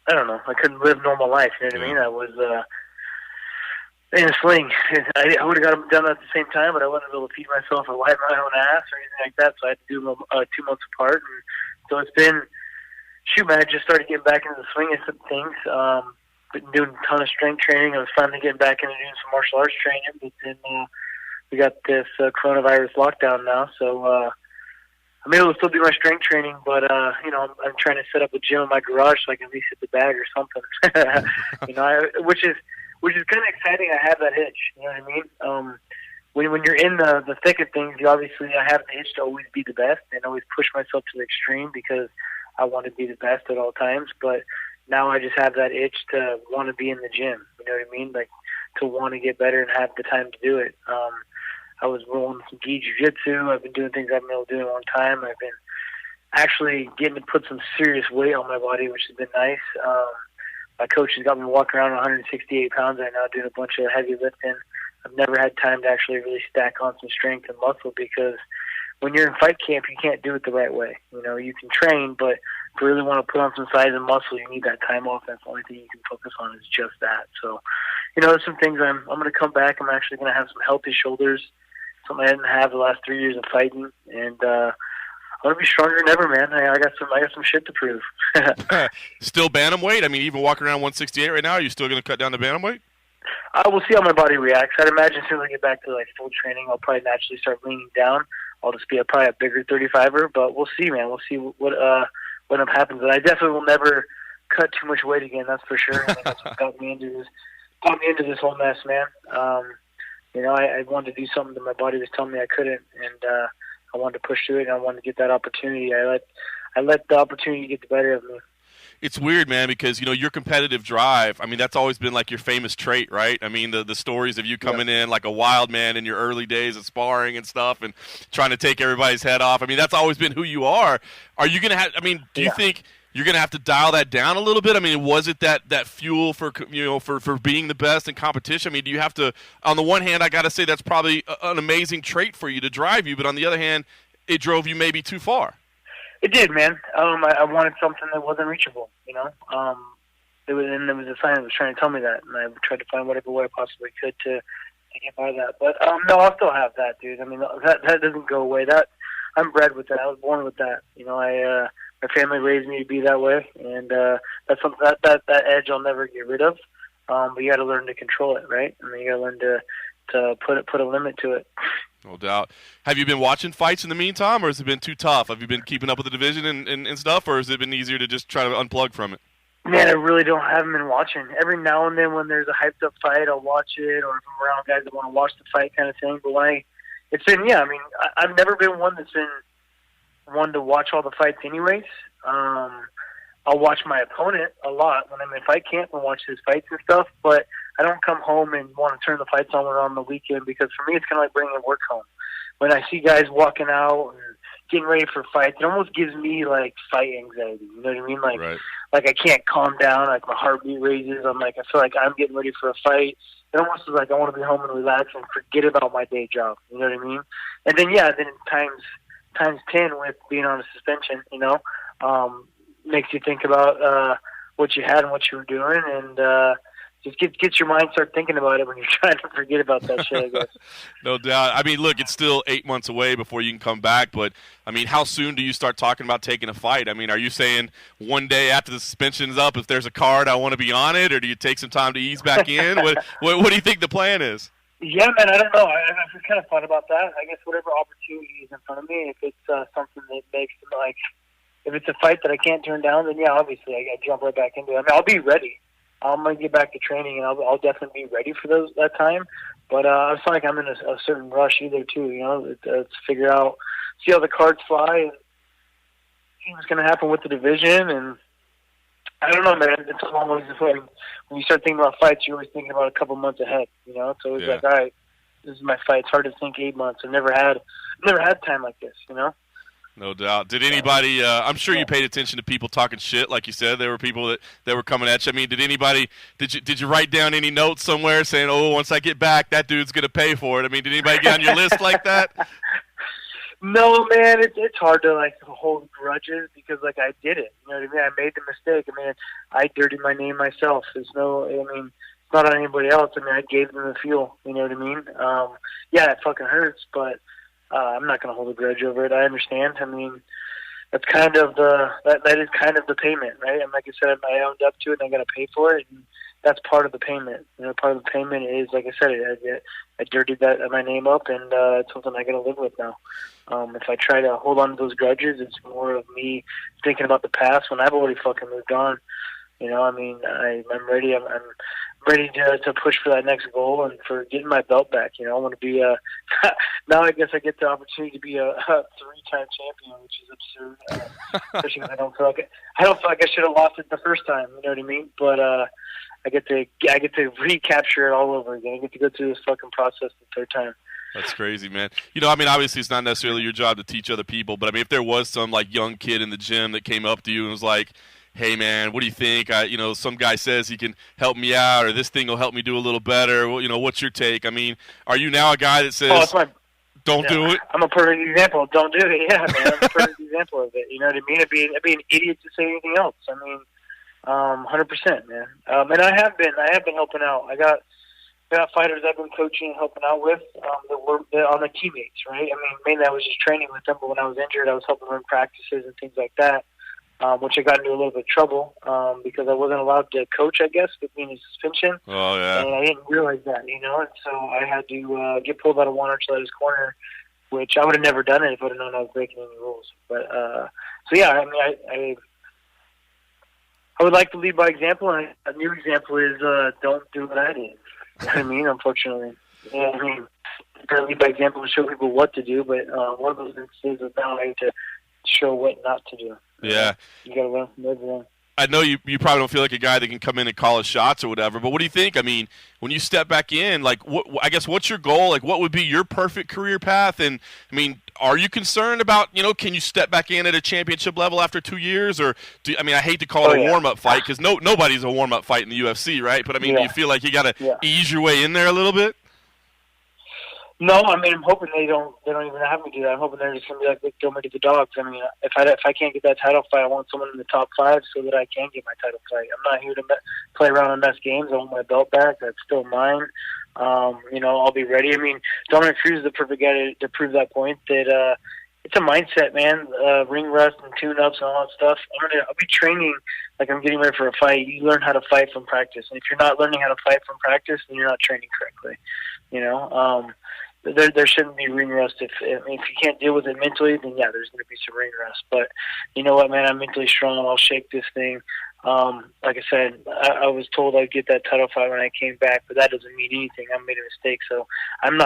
I don't know. I couldn't live normal life. You know what I mean? I was in a sling. I would have got them done at the same time, but I wasn't able to feed myself or wipe my own ass or anything like that. So I had to do them 2 months apart. And so it's been, man, I just started getting back into the swing of some things. Been doing a ton of strength training. I was finally getting back into doing some martial arts training, but then we got this coronavirus lockdown now. So I'm able to still do my strength training, but I'm trying to set up a gym in my garage so I can at least hit the bag or something. Which is kind of exciting. I have that itch. You know what I mean? When you're in the thick of things, I have the itch to always be the best and always push myself to the extreme because I want to be the best at all times. But now I just have that itch to want to be in the gym. You know what I mean? Like to want to get better and have the time to do it. I was rolling some gi jiu-jitsu. I've been doing things I haven't been able to do in a long time. I've been actually getting to put some serious weight on my body, which has been nice. My coach has got me walking around 168 pounds right now, doing a bunch of heavy lifting. I've never had time to actually really stack on some strength and muscle because when you're in fight camp, you can't do it the right way. You can train, but if you really want to put on some size and muscle, you need that time off. That's the only thing you can focus on is just that. So, there's some things I'm going to come back. I'm actually going to have some healthy shoulders. Something I didn't have the last 3 years of fighting, and I want to be stronger than ever, man. I got some shit to prove. Still bantamweight? I mean, even walking around 168 right now, are you still going to cut down to bantamweight? We'll see how my body reacts. I'd imagine as soon as I get back to full training, I'll probably naturally start leaning down. I'll just be probably a bigger 35er, but we'll see, man. We'll see what happens. And I definitely will never cut too much weight again. That's for sure. I mean, that's what got me into this whole mess, man. I wanted to do something that my body was telling me I couldn't, and I wanted to push through it, and I wanted to get that opportunity. I let the opportunity get the better of me. It's weird, man, because, your competitive drive, I mean, that's always been like your famous trait, right? I mean, the stories of you coming in like a wild man in your early days of sparring and stuff and trying to take everybody's head off. I mean, that's always been who you are. Are you going to have, do you think you're going to have to dial that down a little bit? I mean, was it that fuel for being the best in competition? I mean, do you have to, on the one hand, I got to say that's probably an amazing trait for you to drive you, but on the other hand, it drove you maybe too far. It did, man. I wanted something that wasn't reachable, There was a sign that was trying to tell me that, and I tried to find whatever way I possibly could to get by that. But no, I'll still have that, dude. I mean, that doesn't go away. That I'm bred with that. I was born with that. My family raised me to be that way, and that's something that edge I'll never get rid of. But you got to learn to control it, right? I mean, you got to learn to put a limit to it. No doubt. Have you been watching fights in the meantime, or has it been too tough? Have you been keeping up with the division and stuff, or has it been easier to just try to unplug from it? Man, I really haven't been watching. Every now and then when there's a hyped up fight, I'll watch it, or if I'm around guys that want to watch the fight kind of thing. But I've never been one that's been one to watch all the fights anyways. I'll watch my opponent a lot when I'm in fight camp and watch his fights and stuff, but I don't come home and want to turn the fights on the weekend, because for me it's kind of like bringing work home. When I see guys walking out and getting ready for fights, it almost gives me like fight anxiety. You know what I mean? Like, right. Like I can't calm down. Like my heartbeat raises. I feel like I'm getting ready for a fight. It almost is like I want to be home and relax and forget about my day job. You know what I mean? And then then times 10 with being on a suspension. Makes you think about what you had and what you were doing, and just gets your mind start thinking about it when you're trying to forget about that shit, I guess. No doubt. I mean, look, it's still 8 months away before you can come back, but, I mean, how soon do you start talking about taking a fight? I mean, are you saying one day after the suspension's up, if there's a card, I want to be on it, or do you take some time to ease back in? What do you think the plan is? Yeah, man, I don't know. I've just kind of thought about that. I guess whatever opportunity is in front of me, if it's something that makes me like, if it's a fight that I can't turn down, then yeah, obviously I jump right back into it. I mean, I'll be ready. I'm going to get back to training, and I'll definitely be ready for that time. But I feel like I'm in a certain rush either, too, to figure out, see how the cards fly, and see what's going to happen with the division. And I don't know, man. It's a long ways to play. When you start thinking about fights, you're always thinking about a couple months ahead, So it's like, all right, this is my fight. It's hard to think 8 months. I've never had time like this, No doubt. Did anybody? I'm sure you paid attention to people talking shit, like you said. There were people that were coming at you. I mean, did you write down any notes somewhere saying, "Oh, once I get back, that dude's gonna pay for it"? I mean, did anybody get on your list like that? No, man. It's hard to like hold grudges because like I did it. You know what I mean? I made the mistake. I mean, I dirtied my name myself. It's not on anybody else. I mean, I gave them the fuel. You know what I mean? Yeah, it fucking hurts, but. I'm not going to hold a grudge over it. I understand. I mean, that's kind of that is kind of the payment, right? And like I said, I owned up to it, and I got to pay for it, and that's part of the payment. Part of the payment is, like I said, I dirtied my name up, and it's something I got to live with now. If I try to hold on to those grudges, it's more of me thinking about the past when I've already fucking moved on. I mean, I'm ready. I'm ready to push for that next goal and for getting my belt back. I want to be now I guess I get the opportunity to be a 3-time champion, which is absurd. Especially because I don't feel like I should have lost it the first time. You know what I mean? But I get to recapture it all over again. I get to go through this fucking process the third time. That's crazy, man. I mean, obviously it's not necessarily your job to teach other people, but I mean, if there was some like young kid in the gym that came up to you and was like, "Hey man, what do you think? Some guy says he can help me out, or this thing will help me do a little better. What's your take?" I mean, are you now a guy that says, "Don't do it"? I'm a perfect example. Don't do it. Yeah, man. I'm a perfect example of it. You know what I mean? I'd be an idiot to say anything else. I mean, 100%, man. And I have been helping out. I got fighters I've been coaching and helping out with that are my teammates, right? I mean, mainly I was just training with them, but when I was injured, I was helping run practices and things like that. Which I got into a little bit of trouble because I wasn't allowed to coach, I guess, with being a suspension. Oh, yeah. And I didn't realize that, and so I had to get pulled out of one Archuleta's corner, which I would have never done it if I would have known I was breaking any rules. But, so yeah, I mean, I would like to lead by example, and a new example is don't do what I did. You know what I mean, unfortunately. Yeah, I mean, I lead by example and show people what to do, but one of those instances is now I have to show what not to do. Yeah. You got to learn from everyone. I know you probably don't feel like a guy that can come in and call his shots or whatever, but what do you think? I mean, when you step back in, like, what's your goal? Like, what would be your perfect career path? And, I mean, are you concerned about, can you step back in at a championship level after 2 years? Or, I hate to call it a warm-up fight because nobody's a warm-up fight in the UFC, right? But, I mean, do you feel like you got to ease your way in there a little bit? No, I mean, I'm hoping they don't even have me do that. I'm hoping they're just going to be like, throw me to the dogs. I mean, if I can't get that title fight, I want someone in the top 5 so that I can get my title fight. I'm not here to play around and mess games. I want my belt back. That's still mine. I'll be ready. I mean, Dominic Cruz is the perfect guy to prove that point that it's a mindset, man. Ring rust and tune-ups and all that stuff. I'll be training like I'm getting ready for a fight. You learn how to fight from practice. And if you're not learning how to fight from practice, then you're not training correctly. there shouldn't be ring rust. If you can't deal with it mentally, then yeah, there's going to be some ring rust. But you know what, man, I'm mentally strong. I'll shake this thing. Like I said, I was told I'd get that title fight when I came back, but that doesn't mean anything. I made a mistake, so I don't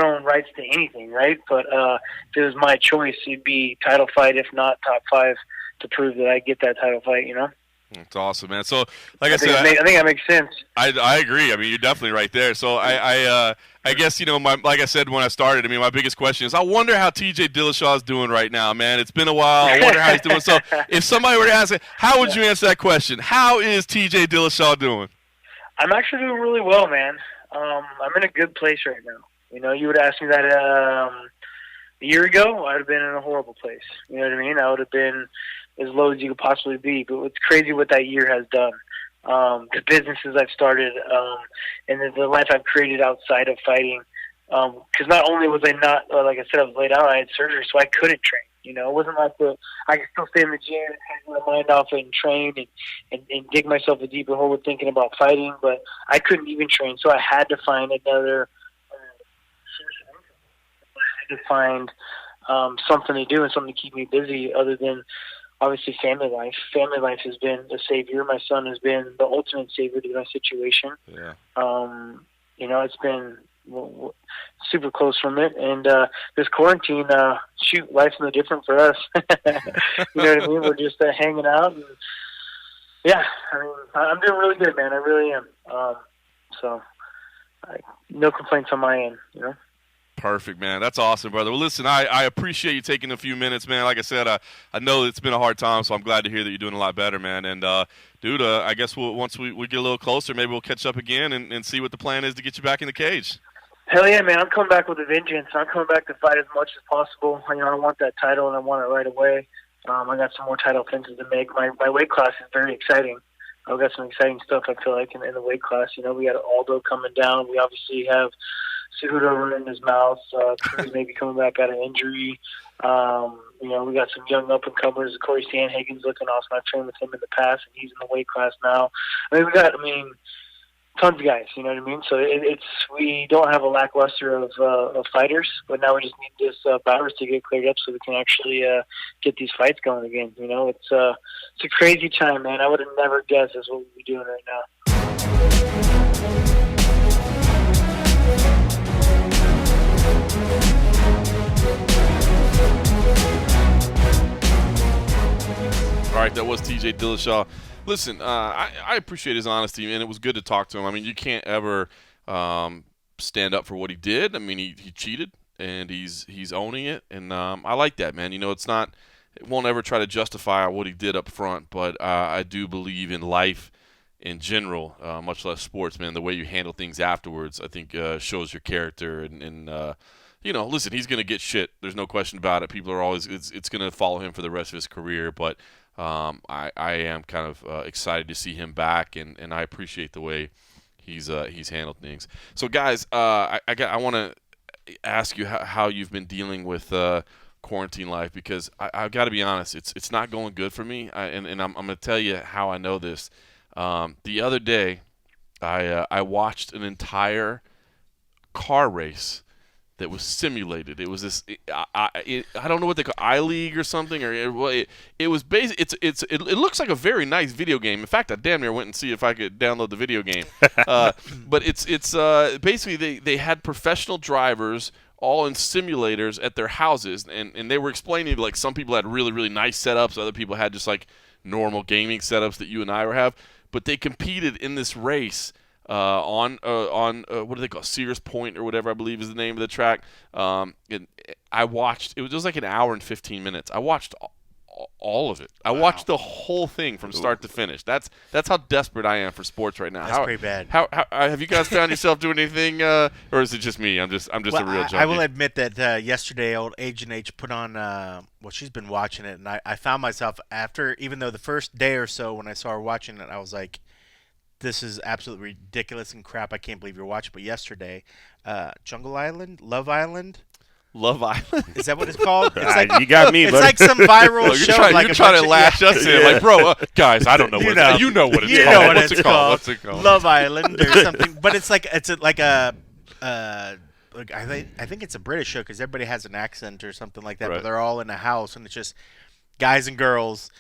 own rights to anything, right? But if it was my choice, it'd be title fight, if not top 5, to prove that I get that title fight. You know. That's awesome, man. So, like I think said, I think that makes sense. I agree. I mean, you're definitely right there. So I guess, you know, like I said when I started, I mean, my biggest question is, I wonder how TJ Dillashaw is doing right now, man. It's been a while. I wonder how he's doing. So if somebody were to ask it, how would you answer that question? How is TJ Dillashaw doing? I'm actually doing really well, man. I'm in a good place right now. You know, you would ask me that a year ago, I'd have been in a horrible place. You know what I mean? I would have been as low as you could possibly be. But it's crazy what that year has done. The businesses I've started, and the life I've created outside of fighting. Because not only was I not, like I said, I was laid out, I had surgery, so I couldn't train. You know, it wasn't like I could still stay in the gym and take my mind off it and train and dig myself a deeper hole with thinking about fighting, but I couldn't even train, so I had to find another source of income. I had to find something to do and something to keep me busy other than obviously family life. Family life has been the savior. My son has been the ultimate savior to my situation. Yeah. You know, it's been super close from it, and this quarantine, life's no different for us. You know what I mean? We're just hanging out, and yeah, I mean, I'm doing really good, man. I really am. So, no complaints on my end. You know. Perfect, man. That's awesome, brother. Well, listen, I appreciate you taking a few minutes, man. Like I said, I know it's been a hard time, so I'm glad to hear that you're doing a lot better, man. And, dude, I guess once we get a little closer, maybe we'll catch up again and see what the plan is to get you back in the cage. Hell yeah, man. I'm coming back with a vengeance. I'm coming back to fight as much as possible. You know, I want that title, and I want it right away. I got some more title fences to make. My weight class is very exciting. I've got some exciting stuff, I feel like, in the weight class. You know, we got Aldo coming down. We obviously have Cejudo running his mouth. Cruz maybe coming back out of injury. You know, we got some young up-and-comers. Corey Sandhagen's looking awesome. I've trained with him in the past, and he's in the weight class now. Tons of guys, you know what I mean? So we don't have a lackluster of fighters, but now we just need this virus to get cleared up so we can actually get these fights going again. You know, it's a crazy time, man. I would have never guessed that's what we'd be doing right now. All right, that was TJ Dillashaw. Listen, I appreciate his honesty, and it was good to talk to him. I mean, you can't ever stand up for what he did. I mean, he cheated, and he's owning it, and I like that, man. You know, it won't ever try to justify what he did up front, but I do believe in life in general, much less sports, man. The way you handle things afterwards, I think, shows your character, and you know, listen, he's going to get shit. There's no question about it. People are always it's going to follow him for the rest of his career, but I am kind of excited to see him back, and I appreciate the way he's handled things. So, guys, I want to ask you how you've been dealing with quarantine life, because I've got to be honest, it's not going good for me, and I'm going to tell you how I know this. The other day, I watched an entire car race that was simulated. It was this. I don't know what they call I-League or something, or it was basically it looks like a very nice video game. In fact, I damn near went and see if I could download the video game. But it's basically they had professional drivers all in simulators at their houses, and they were explaining, like, some people had really, really nice setups, other people had just like normal gaming setups that you and I have, but they competed in this race on what do they call it? Sears Point or whatever, I believe is the name of the track. And I watched. It was like an hour and 15 minutes. I watched all of it. I watched the whole thing from start to finish. That's how desperate I am for sports right now. That's pretty bad. How have you guys found yourself doing anything, or is it just me? I'm just a real junkie. I will admit that yesterday, old Agent H put on. Well, she's been watching it, and I found myself after, even though the first day or so when I saw her watching it, I was like, this is absolutely ridiculous and crap. I can't believe you're watching. But yesterday, Jungle Island, Love Island. Is that what it's called? It's like, you got me, it's buddy. like some viral show. You're trying to lash us in. Like, bro, guys, I don't know what it's called. What's it called? Love Island or something. But it's like a I think it's a British show because everybody has an accent or something like that, Right. but they're all in a house and it's just guys and girls,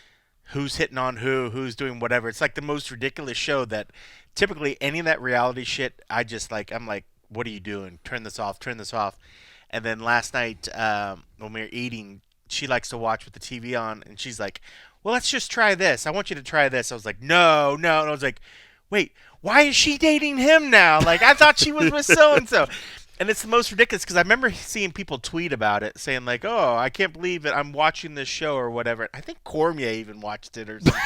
who's hitting on who's doing whatever. It's like the most ridiculous show that typically any of that reality shit, I'm like, what are you doing? Turn this off, turn this off. And then last night when we were eating, she likes to watch with the TV on, and she's like, well, let's just try this. I want you to try this. I was like, no. And I was like, wait, why is she dating him now? Like, I thought she was with so-and-so. And it's the most ridiculous because I remember seeing people tweet about it saying like, oh, I can't believe it. I'm watching this show or whatever. I think Cormier even watched it or something.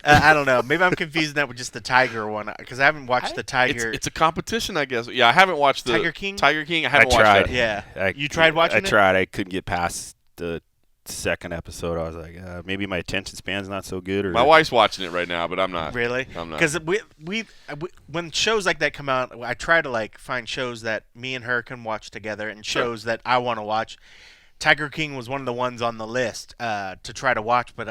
I don't know. Maybe I'm confusing that with just the Tiger one because I haven't watched the Tiger. It's a competition, I guess. Yeah, I haven't watched the Tiger King? Tiger King. I haven't watched tried. that. Yeah. You tried watching it? I tried. I couldn't get past the second episode. I was like, maybe my attention span's not so good. Or My wife's watching it right now, but I'm not. Really? I'm not. Because when shows like that come out, I try to like find shows that me and her can watch together and shows that I want to watch. Tiger King was one of the ones on the list to try to watch, but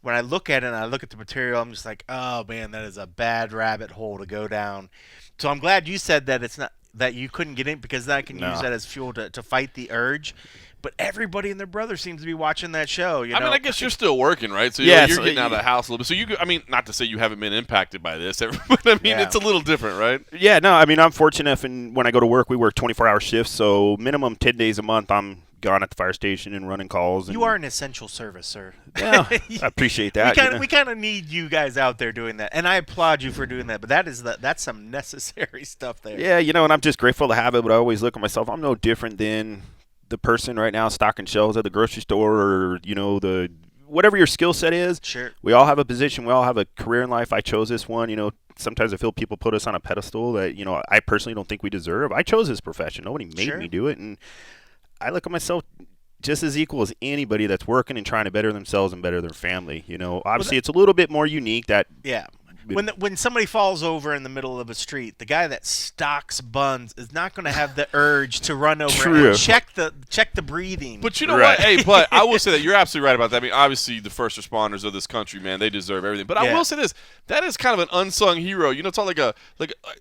when I look at it and I look at the material, I'm just like, oh man, that is a bad rabbit hole to go down. So I'm glad you said that it's not that you couldn't get in because then I can use that as fuel to fight the urge. But everybody and their brother seems to be watching that show. You know? I mean, I guess you're still working, right? So Yeah, you're so getting out of the house a little bit. So I mean, not to say you haven't been impacted by this, but I mean, it's a little different, right? Yeah, no, I mean, I'm fortunate, and when I go to work, we work 24-hour shifts, so minimum 10 days a month, I'm gone at the fire station and running calls. And, you are an essential service, sir. Yeah, I appreciate that. We kind of need you guys out there doing that, and I applaud you for doing that. But that's some necessary stuff there. Yeah, and I'm just grateful to have it. But I always look at myself. I'm no different than the person right now stocking shelves at the grocery store, or the whatever your skill set is. Sure. We all have a position. We all have a career in life. I chose this one. Sometimes I feel people put us on a pedestal that I personally don't think we deserve. I chose this profession. Nobody made me do it, and I look at myself just as equal as anybody that's working and trying to better themselves and better their family. Obviously it's a little bit more unique. When somebody falls over in the middle of a street, the guy that stocks buns is not going to have the urge to run over and check the breathing. But you know what? Hey, but I will say that you're absolutely right about that. I mean, obviously the first responders of this country, man, they deserve everything. But I will say this: that is kind of an unsung hero. It's not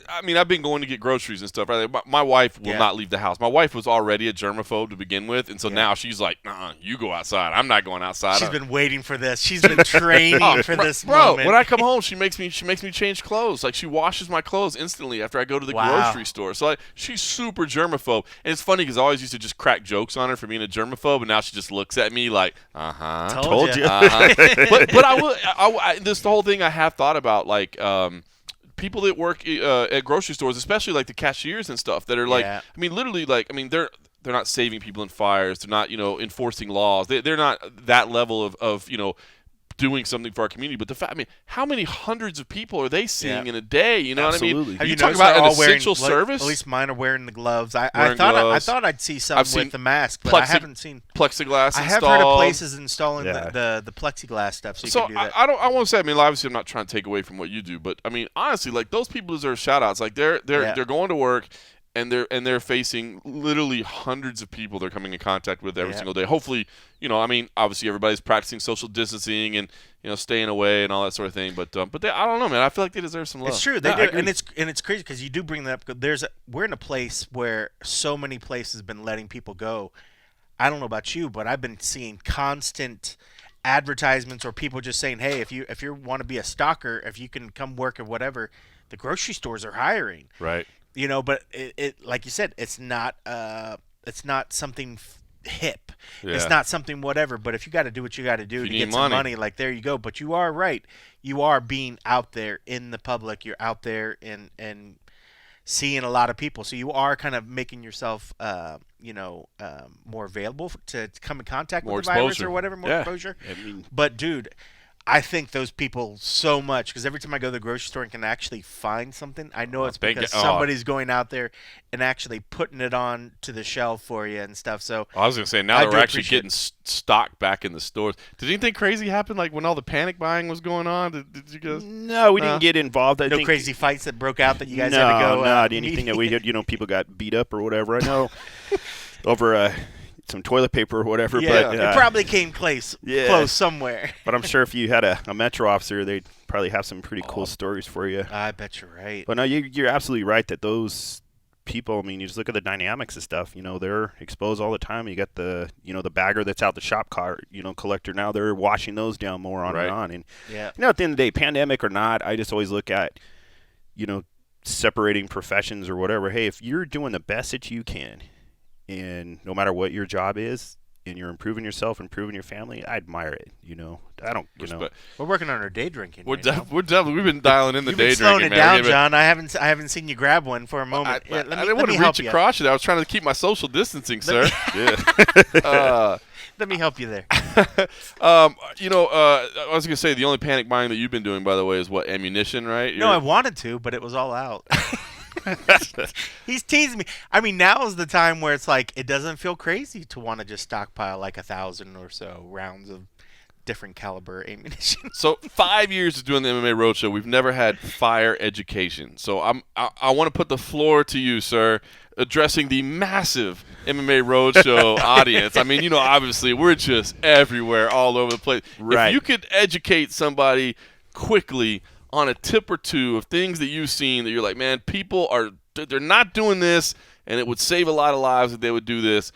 I mean, I've been going to get groceries and stuff. Right? My wife will not leave the house. My wife was already a germaphobe to begin with, and so now she's like, "Nah, you go outside. I'm not going outside." She's been waiting for this. She's been training for this moment. When I come home, she makes me change clothes. Like, she washes my clothes instantly after I go to the grocery store. So she's super germaphobe. And it's funny because I always used to just crack jokes on her for being a germaphobe, and now she just looks at me like, told you. But this the whole thing I have thought about, like, people that work at grocery stores, especially like the cashiers and stuff, that are like, I mean, literally, like, I mean, they're not saving people in fires. They're not, enforcing laws. They're not that level of doing something for our community. But the fact, I mean, how many hundreds of people are they seeing in a day? You know Absolutely. what I mean? Have you you talk noticed about they're an all wearing, essential service. At least mine are wearing the gloves. I gloves. thought I'd see some with the mask, but I haven't seen plexiglass. I have heard of places installing the plexiglass stuff, so you can do that. I won't say. I mean, obviously, I'm not trying to take away from what you do, but I mean, honestly, like, those people deserve shout outs. Like, they're going to work. And they're facing literally hundreds of people they're coming in contact with every single day. Hopefully, I mean, obviously everybody's practicing social distancing and staying away and all that sort of thing. But they, I don't know, man. I feel like they deserve some love. It's true, they do, and it's crazy because you do bring that up. We're in a place where so many places have been letting people go. I don't know about you, but I've been seeing constant advertisements or people just saying, "Hey, if you want to be a stalker, if you can come work or whatever, the grocery stores are hiring." Right. But it like you said, it's not something hip. Yeah. It's not something whatever. But if you got to do what you got to do to get money. some money, like, there you go. But you are right. You are being out there in the public. You're out there and seeing a lot of people. So you are kind of making yourself, more available to come in contact with the virus or whatever, more exposure. I mean, but dude, I thank those people so much because every time I go to the grocery store and can actually find something, I know it's because somebody's going out there and actually putting it on to the shelf for you and stuff. So I was going to say, now that we're actually getting stock back in the stores, did anything crazy happen, like when all the panic buying was going on? Did you guys? No, we didn't get involved. I think crazy fights that broke out that you guys had to go? Not anything that we had. People got beat up or whatever. I know over some toilet paper or whatever. Yeah, but it probably came close somewhere. But I'm sure if you had a metro officer, they'd probably have some pretty cool stories for you. I bet you're right. But no, you're absolutely right that those people, I mean, you just look at the dynamics of stuff. They're exposed all the time. You got the bagger that's out the shop car, collector. Now they're washing those down more on and on. And at the end of the day, pandemic or not, I just always look at, separating professions or whatever. Hey, if you're doing the best that you can, and no matter what your job is, and you're improving yourself, improving your family, I admire it. I don't, We're working on our day drinking. We've been dialing in the You've day been slowing drinking, it down, man. John. I haven't seen you grab one for a moment. I didn't want to reach across you. I was trying to keep my social distancing, sir. Let me help you there. I was gonna say the only panic buying that you've been doing, by the way, is what, ammunition, right? No, I wanted to, but it was all out. He's teasing me. I mean, now is the time where it's like it doesn't feel crazy to want to just stockpile like 1,000 or so rounds of different caliber ammunition. So 5 years of doing the MMA Roadshow, we've never had fire education. So I want to put the floor to you, sir, addressing the massive MMA Roadshow audience. I mean, obviously we're just everywhere, all over the place. Right. If you could educate somebody quickly on a tip or two of things that you've seen that you're like, man, they're not doing this, and it would save a lot of lives if they would do this,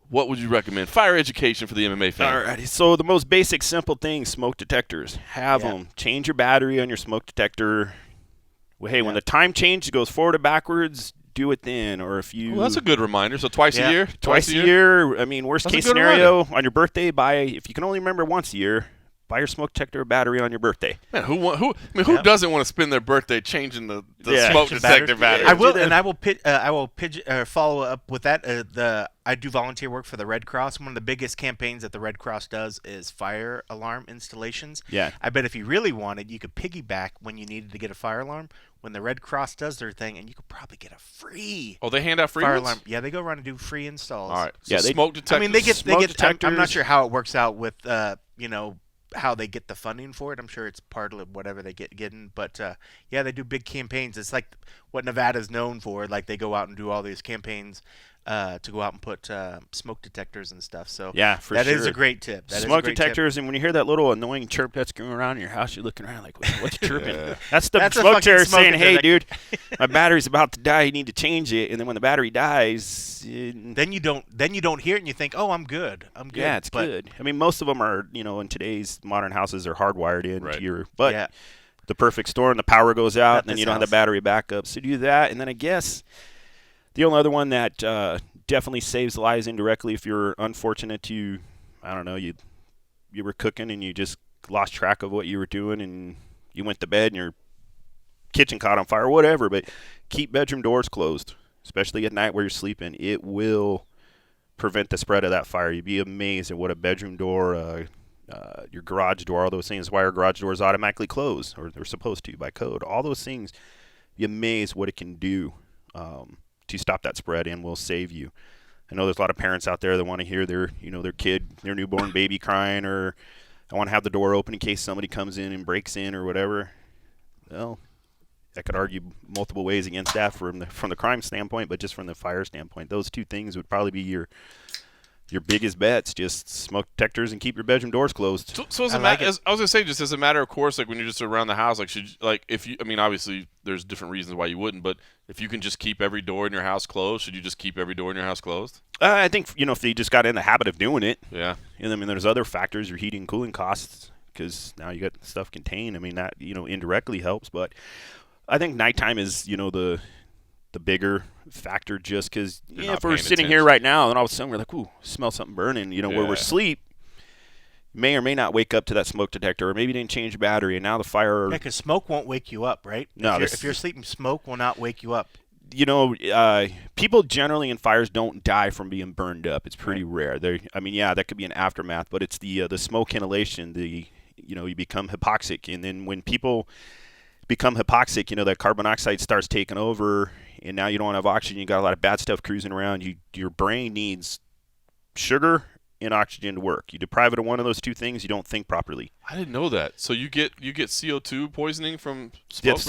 what would you recommend? Fire education for the MMA fan. All right. So the most basic, simple thing, smoke detectors. Have them. Change your battery on your smoke detector. Well, hey, when the time change goes forward or backwards, do it then. Or if you... Well, that's a good reminder. So twice a year? Twice a year. I mean, worst case scenario, on your birthday, if you can only remember once a year, buy your smoke detector battery on your birthday. Man, who doesn't want to spend their birthday changing the smoke detector battery? I will, and I will follow up with that. I do volunteer work for the Red Cross. One of the biggest campaigns that the Red Cross does is fire alarm installations. Yeah. I bet if you really wanted, you could piggyback when you needed to get a fire alarm. When the Red Cross does their thing, and you could probably get a free. Oh, they hand out free fire ones? alarm. Yeah, they go around and do free installs. All right. So yeah, smoke detectors. I mean, they get detectors. I'm not sure how it works out with how they get the funding for it. I'm sure it's part of whatever they getting, but they do big campaigns. It's like what Nevada's known for. Like they go out and do all these campaigns to go out and put smoke detectors and stuff. So that is a great tip. Smoke detectors, and when you hear that little annoying chirp that's going around in your house, you're looking around like, what's chirping? That's the smoke detector saying, hey, dude, my battery's about to die. You need to change it. And then when the battery dies, then you don't hear it, and you think, oh, I'm good. Yeah, it's good. I mean, most of them are, in today's modern houses are hardwired into your. But the perfect storm, the power goes out, and then you don't have the battery backup. So do that, and then I guess. The only other one that definitely saves lives indirectly, if you're unfortunate to, I don't know, you were cooking and you just lost track of what you were doing and you went to bed and your kitchen caught on fire, whatever, but keep bedroom doors closed, especially at night where you're sleeping. It will prevent the spread of that fire. You'd be amazed at what a bedroom door, your garage door, all those things, why our garage doors automatically close, or they're supposed to by code. All those things, be amazed what it can do. To stop that spread and will save you. I know there's a lot of parents out there that want to hear their kid, their newborn baby crying, or I want to have the door open in case somebody comes in and breaks in or whatever. Well, I could argue multiple ways against that from the crime standpoint, but just from the fire standpoint, those two things would probably be your biggest bets. Just smoke detectors and keep your bedroom doors closed. So I was gonna say, just as a matter of course, like when you're just around the house, obviously there's different reasons why you wouldn't, but if you can just keep every door in your house closed, should you just keep every door in your house closed? I think if you just got in the habit of doing it. Yeah. And I mean, there's other factors, your heating and cooling costs, because now you got stuff contained. I mean, that indirectly helps, but I think nighttime is the bigger factor, just because if we're sitting here right now and all of a sudden we're like, ooh, smell something burning, where we're asleep, may or may not wake up to that smoke detector, or maybe didn't change the battery, and now the fire. Yeah, because smoke won't wake you up, right? No, if you're sleeping, smoke will not wake you up. People generally in fires don't die from being burned up. It's pretty rare. That could be an aftermath, but it's the smoke inhalation. You become hypoxic, and then when people become hypoxic, that carbon dioxide starts taking over, and now you don't have oxygen. You got a lot of bad stuff cruising around. Your brain needs sugar and oxygen to work. You deprive it of one of those two things, you don't think properly. I didn't know that. So you get CO2 poisoning from smoke?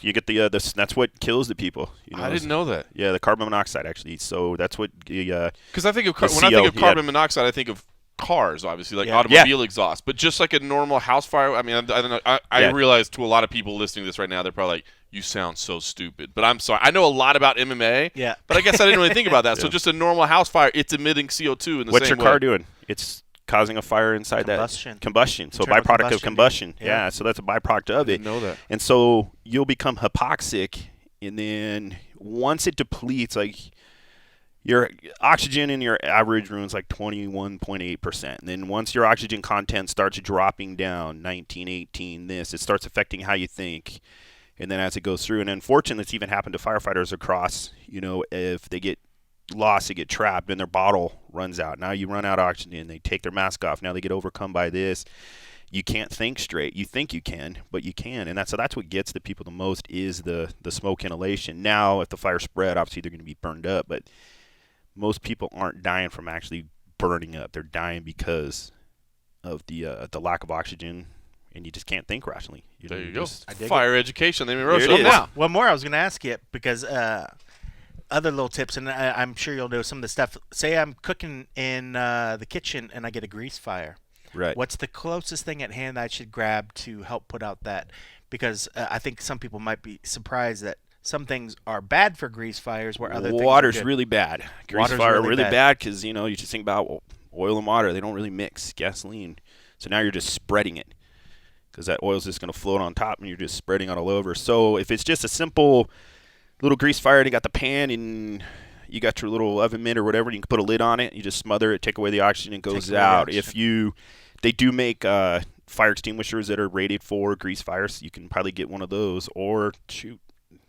You get the that's what kills the people. I didn't know that. Yeah, the carbon monoxide actually. So that's what because when I think of carbon monoxide, I think of cars, obviously, like Yeah. automobile exhaust, but just like a normal house fire. I mean, I don't know. I realize to a lot of people listening to this right now, they're probably like, "You sound so stupid." But I'm sorry. I know a lot about MMA. Yeah. But I guess I didn't really think about that. Yeah. So just a normal house fire, it's emitting CO2 in the What's same your car way. doing? It's causing a fire inside Combustion. that combustion. So Internal byproduct of combustion, combustion. yeah. Yeah. So that's a byproduct of I it. didn't know that. And so you'll become hypoxic, and then once it depletes, like your oxygen in your average room is like 21.8%. And then once your oxygen content starts dropping down, 19, 18, it starts affecting how you think. And then as it goes through, and unfortunately, it's even happened to firefighters across, if they get lost, they get trapped, and their bottle runs out. Now you run out of oxygen, they take their mask off. Now they get overcome by this. You can't think straight. You think you can, but you can. And that's what gets the people the most is the smoke inhalation. Now, if the fire spread, obviously they're going to be burned up, but most people aren't dying from actually burning up. They're dying because of the lack of oxygen, and you just can't think rationally. There you go. I dig Fire education. They There it show is. now. One more I was going to ask you because other little tips, and I'm sure you'll know some of the stuff. Say I'm cooking in the kitchen and I get a grease fire. Right. What's the closest thing at hand I should grab to help put out that? Because I think some people might be surprised that some things are bad for grease fires where other things are Water's good. really bad. Grease Water's fire really really bad. bad because, you just think about oil and water. They don't really mix, gasoline. So now you're just spreading it because that oil's just going to float on top and you're just spreading it all over. So if it's just a simple little grease fire and you got the pan and you got your little oven mitt or whatever, you can put a lid on it. You just smother it, take away the oxygen, it goes away the out. oxygen. They do make fire extinguishers that are rated for grease fires. You can probably get one of those, or shoot,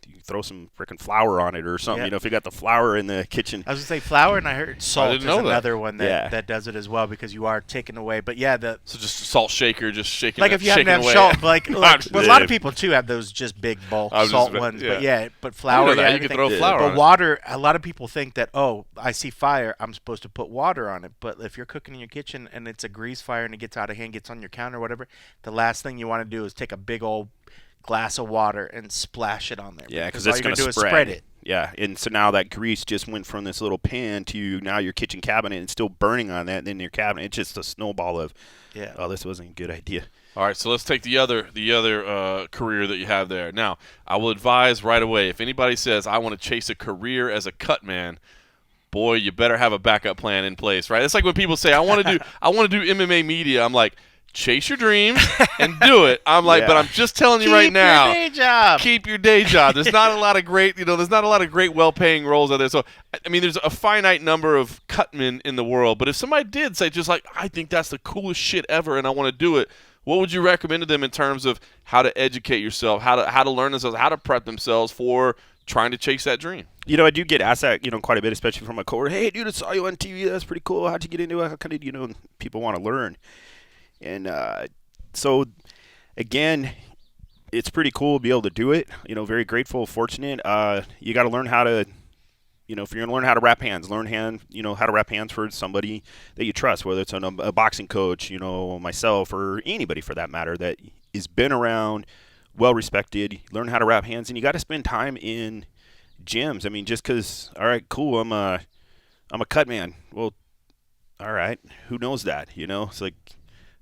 you throw some freaking flour on it or something. Yeah. If you got the flour in the kitchen. I was going to say flour, and I heard salt didn't is know that. another one Yeah. that does it as well because you are taking away. But yeah, So just a salt shaker, just shaking. like if you happen shaking to have away. salt, like well, a lot of people too have those just big bulk I was salt just- ones. yeah. But flour, know that. yeah, You can everything. throw flour But on it. water, a lot of people think that I see fire, I'm supposed to put water on it. But if you're cooking in your kitchen and it's a grease fire and it gets out of hand, gets on your counter or whatever, the last thing you want to do is take a big old glass of water and splash it on there. Yeah, because all it's you're going gonna to do is spread it. Yeah, and so now that grease just went from this little pan to now your kitchen cabinet and still burning on that, and then your cabinet. It's just a snowball of, Yeah. oh, this wasn't a good idea. All right, so let's take the other career that you have there. Now, I will advise right away, if anybody says, I want to chase a career as a cutman, boy, you better have a backup plan in place, right? It's like when people say, I want to do MMA media. I'm like, chase your dreams and do it. I'm like, Yeah. but I'm just telling you right now. Keep your day job. Keep your day job. There's not a lot of great, well-paying roles out there. So, I mean, there's a finite number of cutmen in the world. But if somebody did say just like, I think that's the coolest shit ever and I want to do it, what would you recommend to them in terms of how to educate yourself, how to learn themselves, how to prep themselves for trying to chase that dream? I do get asked that, quite a bit, especially from my coworker. Hey, dude, I saw you on TV. That's pretty cool. How'd you get into it? How kind of, people want to learn. And so, again, it's pretty cool to be able to do it. Very grateful, fortunate. You got to learn how to, if you're going to learn how to wrap hands, how to wrap hands for somebody that you trust, whether it's a boxing coach, myself, or anybody for that matter that has been around, well-respected. Learn how to wrap hands, and you got to spend time in gyms. I mean, just because, all right, cool, I'm a cut man. Well, all right, who knows that? It's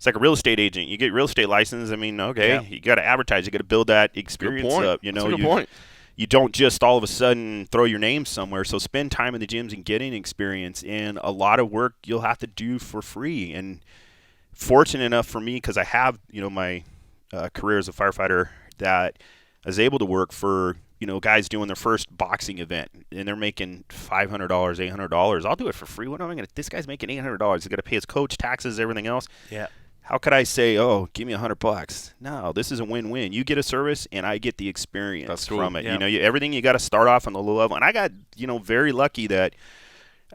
like a real estate agent. You get real estate license. I mean, okay, Yeah. You got to advertise. You got to build that experience Good point. up. That's a good point. You don't just all of a sudden throw your name somewhere. So spend time in the gyms and getting experience. And a lot of work you'll have to do for free. And fortunate enough for me, because I have my career as a firefighter, that I was able to work for guys doing their first boxing event, and they're making $500, $800. I'll do it for free. What am I going to? This guy's making $800. He's got to pay his coach, taxes, everything else. Yeah. How could I say, oh, give me $100? No, this is a win-win. You get a service, and I get the experience That's cool. from it. Yeah. Everything you got to start off on the low level. And I got, very lucky that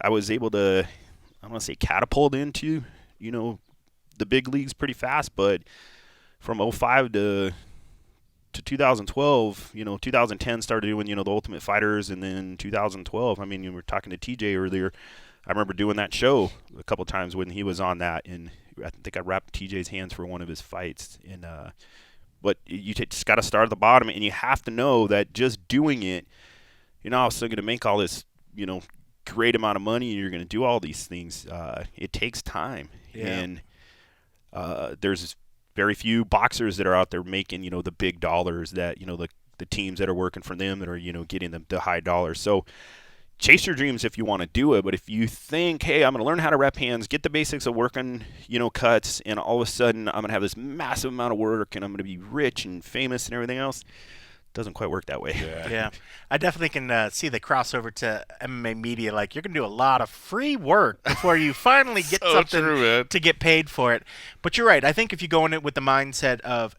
I was able to, I don't want to say catapult into, the big leagues pretty fast. But from 2005 to 2012, 2010 started doing, the Ultimate Fighters, and then 2012. I mean, you were talking to TJ earlier. I remember doing that show a couple of times when he was on that, and I think I wrapped TJ's hands for one of his fights. And but you just got to start at the bottom, and you have to know that just doing it, you're not also going to make all this, great amount of money and you're going to do all these things, it takes time. Yeah. And there's very few boxers that are out there making, the big dollars that, the teams that are working for them that are, getting the high dollars. So chase your dreams if you want to do it. But if you think, hey, I'm going to learn how to rep hands, get the basics of working, cuts, and all of a sudden I'm going to have this massive amount of work and I'm going to be rich and famous and everything else, doesn't quite work that way. Yeah. I definitely can see the crossover to MMA media. Like, you're going to do a lot of free work before you finally get So something true, to get paid for it. But you're right. I think if you go in it with the mindset of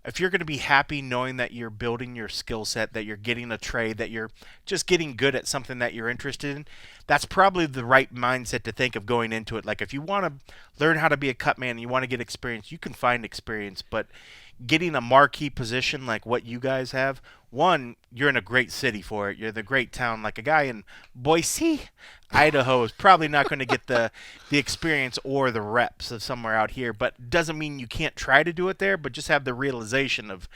if you're going to be happy knowing that you're building your skill set, that you're getting a trade, that you're just getting good at something that you're interested in, that's probably the right mindset to think of going into it. Like, if you want to learn how to be a cut man and you want to get experience, you can find experience. But getting a marquee position like what you guys have, one, you're in a great city for it. You're the great town. Like a guy in Boise, Idaho is probably not going to get the experience or the reps of somewhere out here, but doesn't mean you can't try to do it there, but just have the realization of,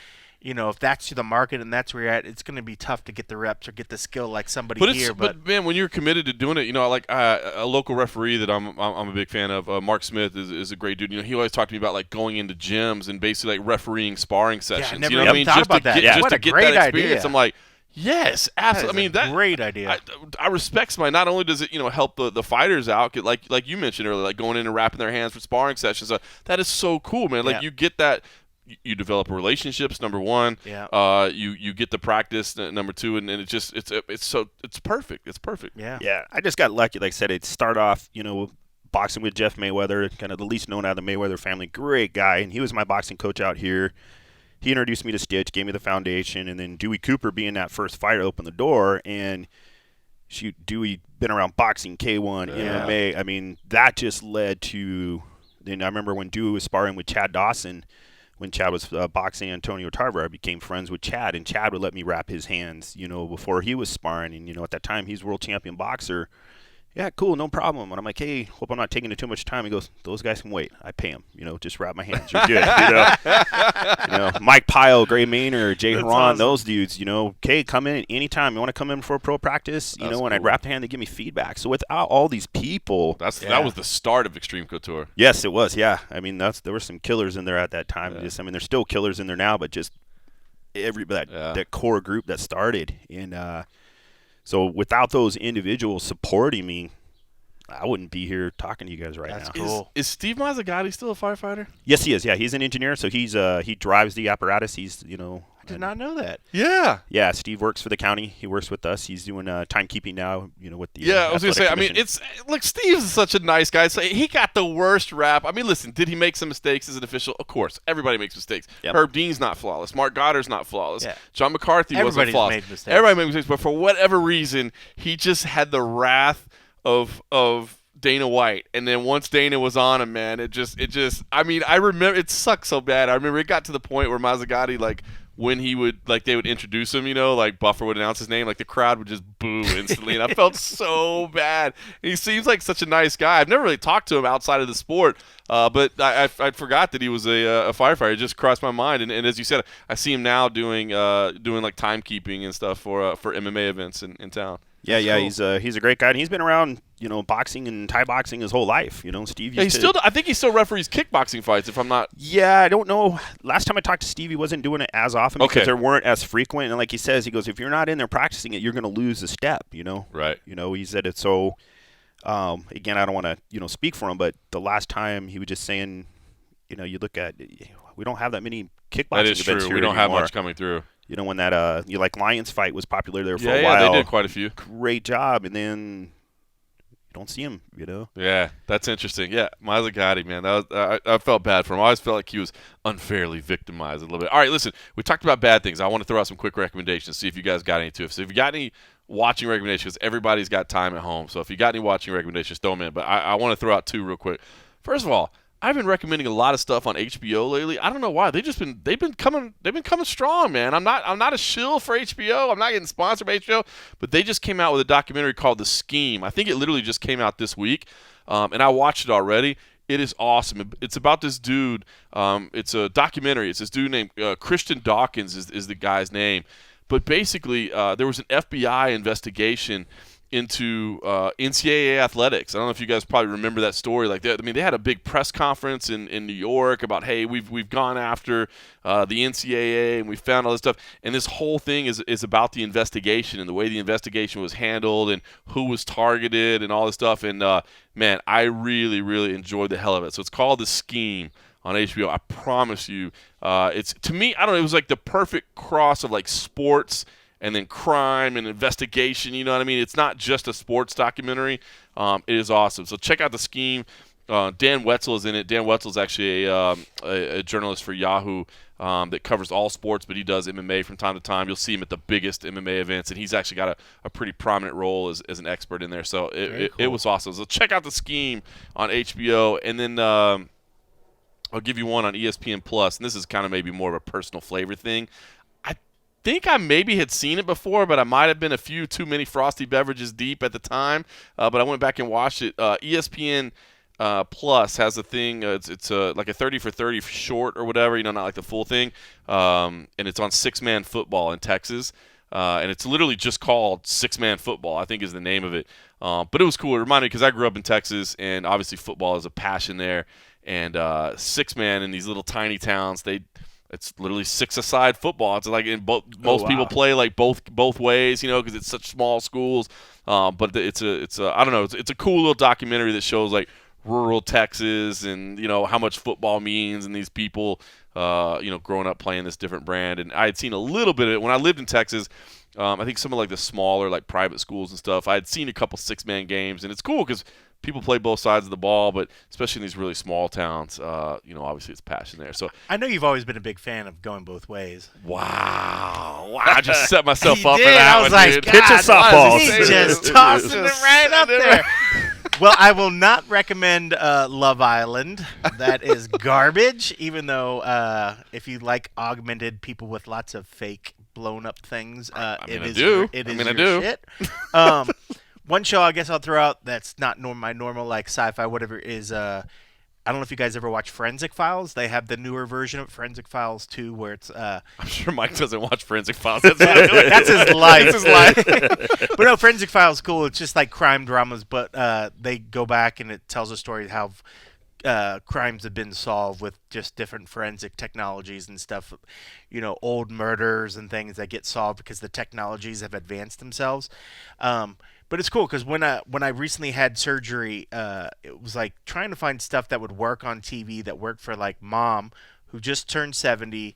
if that's the market and that's where you're at, it's going to be tough to get the reps or get the skill like somebody here. But man, when you're committed to doing it, like a local referee that I'm a big fan of, Mark Smith is a great dude. He always talked to me about like going into gyms and basically like refereeing sparring sessions. I never You know what I mean? thought Just about to that. get, just What to a get great that experience. idea. I'm like, yes, absolutely. That is a great idea. I respect somebody. Not only does it help the fighters out, like you mentioned earlier, like going in and wrapping their hands for sparring sessions. That is so cool, man. Like you get that. You develop relationships, number one. Yeah. You get the practice, number two, and it's perfect. It's perfect. Yeah. Yeah, I just got lucky. Like I said, it started off, boxing with Jeff Mayweather, kind of the least known out of the Mayweather family. Great guy, and he was my boxing coach out here. He introduced me to Stitch, gave me the foundation, and then Dewey Cooper being that first fighter opened the door. And Dewey been around boxing, K1, MMA. I mean, that just led to. Then I remember when Dewey was sparring with Chad Dawson. When Chad was boxing Antonio Tarver, I became friends with Chad, and Chad would let me wrap his hands, before he was sparring. And, at that time, he's world champion boxer. Yeah, cool, no problem. And I'm like, hey, hope I'm not taking it too much time. He goes, those guys can wait. I pay them. Just wrap my hands. You're good. Mike Pyle, Gray Maynard, Jay Haran, awesome. those dudes, okay, come in anytime. You want to come in for a pro practice, That's and I'd cool. wrap the hand, they give me feedback. So without all these people. That was the start of Extreme Couture. Yes, it was, yeah. I mean, there were some killers in there at that time. Yeah. There's still killers in there now, but just that core group that started. And so without those individuals supporting me, I wouldn't be here talking to you guys right now. That's cool. Is Steve Mazzagatti still a firefighter? Yes, he is. Yeah, he's an engineer, so he drives the apparatus. He's I did not know that. Yeah. Steve works for the county. He works with us. He's doing timekeeping now. With the I was gonna say. athletic commission. Look, Steve's such a nice guy. So he got the worst rap. I mean, listen, did he make some mistakes as an official? Of course, everybody makes mistakes. Yep. Herb Dean's not flawless. Mark Goddard's not flawless. Yeah. John McCarthy wasn't Everybody's flawless. made mistakes. Everybody made mistakes, but for whatever reason, he just had the wrath of Dana White. And then once Dana was on him, man, it just I mean, I remember it sucked so bad. I remember it got to the point where Mazzagatti, like, when he would, like, they would introduce him, like Buffer would announce his name, like the crowd would just boo instantly, and I felt so bad. He seems like such a nice guy. I've never really talked to him outside of the sport, but I forgot that he was a firefighter. It just crossed my mind, and as you said, I see him now doing like timekeeping and stuff for MMA events in town. Yeah, cool. He's a great guy, and he's been around, boxing and Thai boxing his whole life. Steve. I think he still referees kickboxing fights, if I'm not. Yeah, I don't know. Last time I talked to Steve, he wasn't doing it as often because there weren't as frequent. And like he says, he goes, if you're not in there practicing it, you're going to lose a step. Right. He said it so. Again, I don't want to speak for him, but the last time he was just saying, you look at, we don't have that many kickboxing That is events true. here We don't anymore. have much coming through. When that Lions fight was popular there for a while. Yeah, they did quite a few. Great job, and then you don't see him. Yeah, that's interesting. Yeah, Mazzagatti, man, I felt bad for him. I always felt like he was unfairly victimized a little bit. All right, listen, we talked about bad things. I want to throw out some quick recommendations. See if you guys got any too. So if you got any watching recommendations, everybody's got time at home. So if you got any watching recommendations, throw them in. But I want to throw out two real quick. First of all, I've been recommending a lot of stuff on HBO lately. I don't know why. They've been coming strong, man. I'm not a shill for HBO. I'm not getting sponsored by HBO, but they just came out with a documentary called The Scheme. I think it literally just came out this week, and I watched it already. It is awesome. It's about this dude. It's a documentary. It's this dude named Christian Dawkins is the guy's name. But basically, there was an FBI investigation into NCAA athletics. I don't know if you guys probably remember that story. Like, they had a big press conference in New York about, hey, we've gone after the NCAA and we found all this stuff. And this whole thing is about the investigation and the way the investigation was handled and who was targeted and all this stuff. And man, I really, really enjoyed the hell of it. So it's called The Scheme on HBO. I promise you, it's, to me, I don't know, it was like the perfect cross of like sports and then crime and investigation. You know what I mean? It's not just a sports documentary. It is awesome. So check out The Scheme. Dan Wetzel is in it. Dan Wetzel is actually a journalist for Yahoo that covers all sports, but he does MMA from time to time. You'll see him at the biggest MMA events, and he's actually got a pretty prominent role as an expert in there. So it was awesome. So check out The Scheme on HBO, and then I'll give you one on ESPN Plus, and this is kind of maybe more of a personal flavor thing. I think I maybe had seen it before, but I might have been a few too many frosty beverages deep at the time. But I went back and watched it. ESPN Plus has a thing. It's like a 30 for 30 short or whatever, not like the full thing. And it's on six-man football in Texas. And it's literally just called Six-Man Football, I think is the name of it. But it was cool. It reminded me because I grew up in Texas, and obviously football is a passion there. And six-man in these little tiny towns, it's literally six-a-side football. It's like most people play like both ways, because it's such small schools. But it's a I don't know. It's a cool little documentary that shows like rural Texas and how much football means and these people growing up playing this different brand. And I had seen a little bit of it when I lived in Texas. I think some of like the smaller like private schools and stuff. I had seen a couple six-man games, and it's cool because people play both sides of the ball, but especially in these really small towns, obviously it's passion there. So I know you've always been a big fan of going both ways. Wow. I just set myself up for did. that I was one, like, dude. God, Pitch a softball. He's just tossing it right up there. Well, I will not recommend Love Island. That is garbage, even though if you like augmented people with lots of fake blown up things, it is your shit. One show I guess I'll throw out that's not my normal like sci-fi whatever is I don't know if you guys ever watch Forensic Files. They have the newer version of Forensic Files 2 where it's I'm sure Mike doesn't watch Forensic Files. That's his life. That's his life. But no, Forensic Files is cool. It's just like crime dramas, but they go back and it tells a story of how crimes have been solved with just different forensic technologies and stuff. Old murders and things that get solved because the technologies have advanced themselves. But it's cool because when I recently had surgery, it was like trying to find stuff that would work on TV that worked for like Mom, who just turned 70,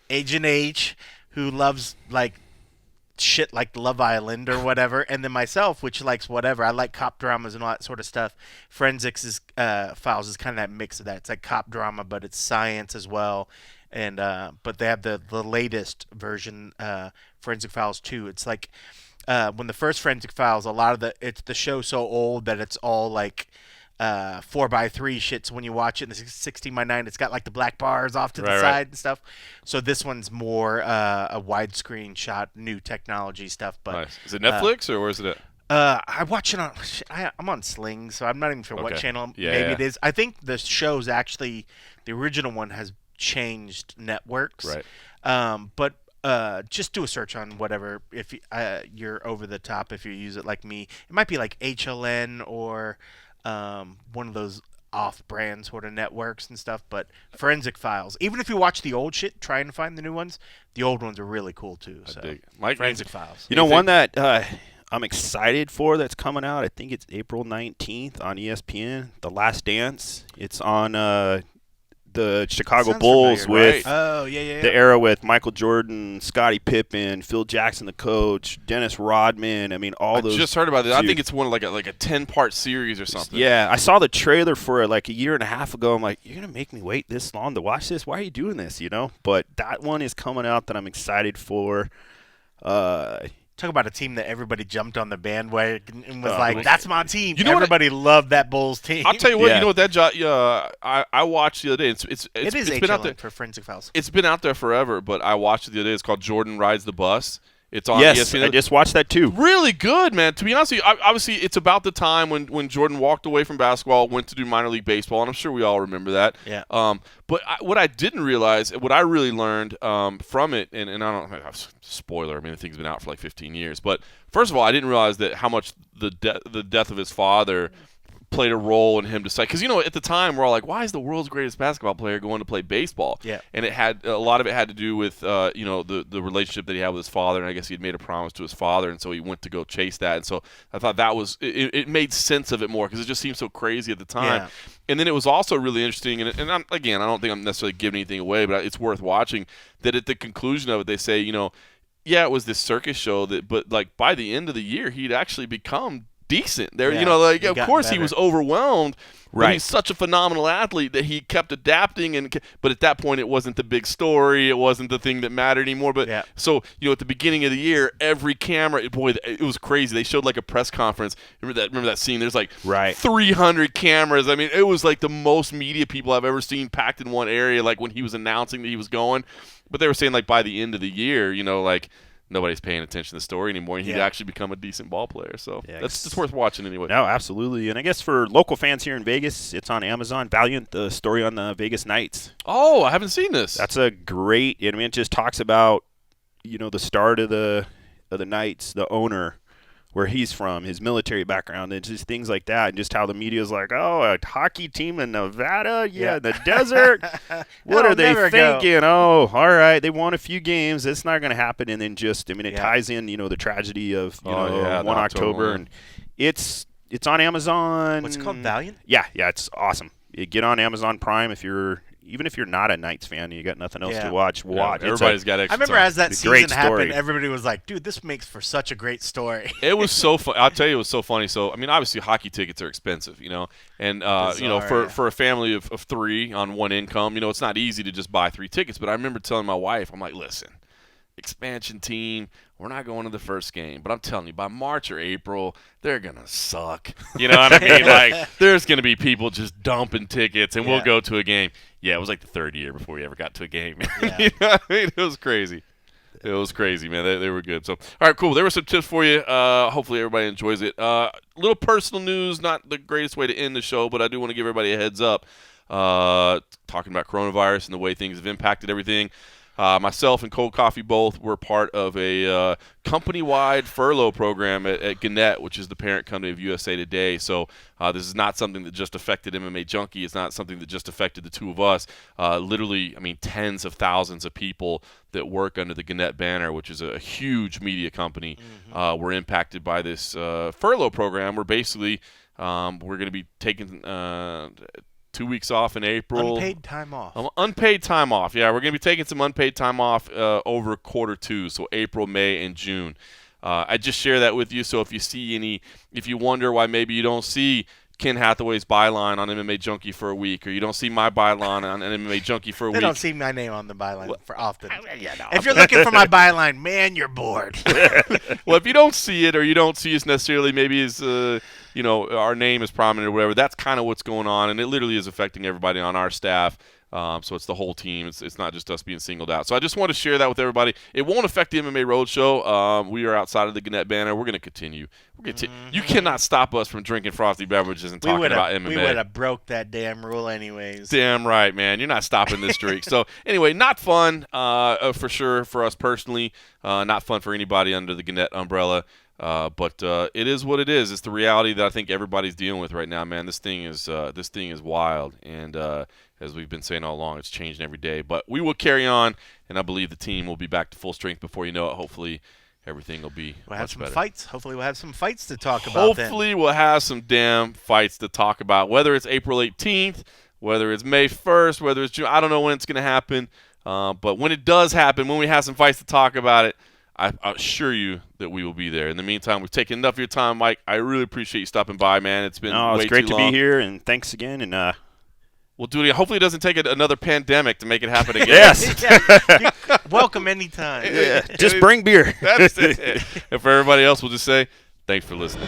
Agent H, who loves like shit like Love Island or whatever, and then myself, which likes whatever. I like cop dramas and all that sort of stuff. Forensics Files is kind of that mix of that. It's like cop drama, but it's science as well. And but they have the latest version, Forensic Files 2. It's like when the first Forensic Files, a lot of the show's so old that it's all like 4x3 shit. So when you watch it in the 16:9, it's got like the black bars off to the side and stuff. So this one's more a widescreen shot, new technology stuff. But nice. Is it Netflix or where is it at? I watch it on. I'm on Sling, so I'm not even sure what channel. Maybe it is. I think the show's actually the original one has changed networks. Right. But just do a search on whatever if you're over the top if you use it like me. It might be like HLN or one of those off-brand sort of networks and stuff. But Forensic Files, even if you watch the old shit, trying to find the new ones, the old ones are really cool too. So Mike, Forensic Files. One that I'm excited for that's coming out. I think it's April 19th on ESPN. The Last Dance. It's on the Chicago Bulls familiar, with right? the era with Michael Jordan, Scottie Pippen, Phil Jackson, the coach, Dennis Rodman. I mean, I just heard about it. I think it's one like a 10-part series or something. Yeah, I saw the trailer for it like a year and a half ago. I'm like, you're gonna make me wait this long to watch this? Why are you doing this? But that one is coming out that I'm excited for. Talk about a team that everybody jumped on the bandwagon and was like, "That's my team." Everybody loved that Bulls team. I'll tell you what. You know what that job? I watched the other day. It's been out there for Forensic Files. It's been out there forever, but I watched it the other day. It's called Jordan Rides the Bus, It's on Yes, ESPN. I just watched that too. Really good, man. To be honest with you, obviously it's about the time when Jordan walked away from basketball, went to do minor league baseball, and I'm sure we all remember that. Yeah. But what I didn't realize, what I really learned from it, and I don't know, spoiler, I mean, the thing's been out for like 15 years. But first of all, I didn't realize that how much the death of his father played a role in him decide, because at the time we're all like, why is the world's greatest basketball player going to play baseball? Yeah. And it had a lot of it had to do with the relationship that he had with his father, and I guess he had made a promise to his father, and so he went to go chase that. And so I thought that was it made sense of it more, because it just seemed so crazy at the time. Yeah. And then it was also really interesting, and I don't think I'm necessarily giving anything away, but it's worth watching, that at the conclusion of it they say, yeah, it was this circus show but like by the end of the year he'd actually become decent there. Yeah, of course better. he was overwhelmed, but Right. he's such a phenomenal athlete that he kept adapting, but at that point it wasn't the big story, it wasn't the thing that mattered anymore. But Yeah. so at the beginning of the year, every camera, boy, it was crazy. They showed like a press conference. Remember that scene? There's like Right. 300 cameras. I mean, it was like the most media people I've ever seen packed in one area, like when he was announcing that he was going. But they were saying like by the end of the year, like nobody's paying attention to the story anymore, and he'd actually become a decent ball player. So it's worth watching anyway. No, absolutely. And I guess for local fans here in Vegas, it's on Amazon. Valiant, the story on the Vegas Knights. Oh, I haven't seen this. That's a great. I mean, it just talks about the start of the Knights, the owner, where he's from, his military background, and just things like that, and just how the media's like, oh, a hockey team in Nevada, in the desert. What are they thinking? Oh, all right, they won a few games. It's not going to happen. And then it ties in, the tragedy of 1 October, and it's on Amazon. What's it called, Valiant? Yeah, it's awesome. You get on Amazon Prime even if you're not a Knights fan, you got nothing else to watch. Everybody's got extra I remember time. as that It's a great season happened, story. everybody was like, dude, this makes for such a great story. It was so fun. I'll tell you, it was so funny. So, I mean, obviously, hockey tickets are expensive, and for a family of three on one income, it's not easy to just buy 3 tickets. But I remember telling my wife, I'm like, listen, expansion team, we're not going to the first game, but I'm telling you, by March or April, they're gonna suck. You know what I mean? Like, there's gonna be people just dumping tickets, and we'll go to a game. Yeah, it was like the 3rd year before we ever got to a game. Yeah. You know what I mean? It was crazy. It was crazy, man. They were good. So, all right, cool. There were some tips for you. Hopefully everybody enjoys it. Little personal news, not the greatest way to end the show, but I do want to give everybody a heads up. Talking about coronavirus and the way things have impacted everything. Myself and Cold Coffee both were part of a company-wide furlough program at Gannett, which is the parent company of USA Today. So this is not something that just affected MMA Junkie. It's not something that just affected the two of us. Literally, I mean, tens of thousands of people that work under the Gannett banner, which is a huge media company, were impacted by this furlough program, where basically we're going to be taking 2 weeks off in April. Unpaid time off. Unpaid time off. Yeah, we're going to be taking some unpaid time off over Q2, so April, May, and June. I just share that with you, so if you wonder why maybe you don't see Ken Hathaway's byline on MMA Junkie for a week, or you don't see my byline on MMA Junkie for a week. They don't see my name on the byline for often. If you're looking for my byline, man, you're bored. Well, if you don't see it, or you don't see us necessarily, maybe as our name is prominent or whatever, that's kind of what's going on, and it literally is affecting everybody on our staff. So it's the whole team. It's not just us being singled out. So I just want to share that with everybody. It won't affect the MMA Roadshow. We are outside of the Gannett banner. We're going to continue. You cannot stop us from drinking frosty beverages and talking about MMA. We would have broke that damn rule anyways. Damn right, man. You're not stopping this streak. So anyway, not fun for sure for us personally. Not fun for anybody under the Gannett umbrella. But it is what it is. It's the reality that I think everybody's dealing with right now, man. This thing is wild, and as we've been saying all along, it's changing every day. But we will carry on, and I believe the team will be back to full strength before you know it. Hopefully, everything will be We'll have much some better. fights. Hopefully, we'll have some fights to talk about. Hopefully, we'll have some damn fights to talk about. Whether it's April 18th, whether it's May 1st, whether it's June, I don't know when it's going to happen. But when it does happen, when we have some fights to talk about it, I assure you that we will be there. In the meantime, we've taken enough of your time, Mike. I really appreciate you stopping by, man. It's been way it's great too to long. be here, and thanks again. And we'll do it again. Hopefully, it doesn't take another pandemic to make it happen again. yes, Welcome anytime. yeah, just bring beer. That's it. And for everybody else, we'll just say thanks for listening.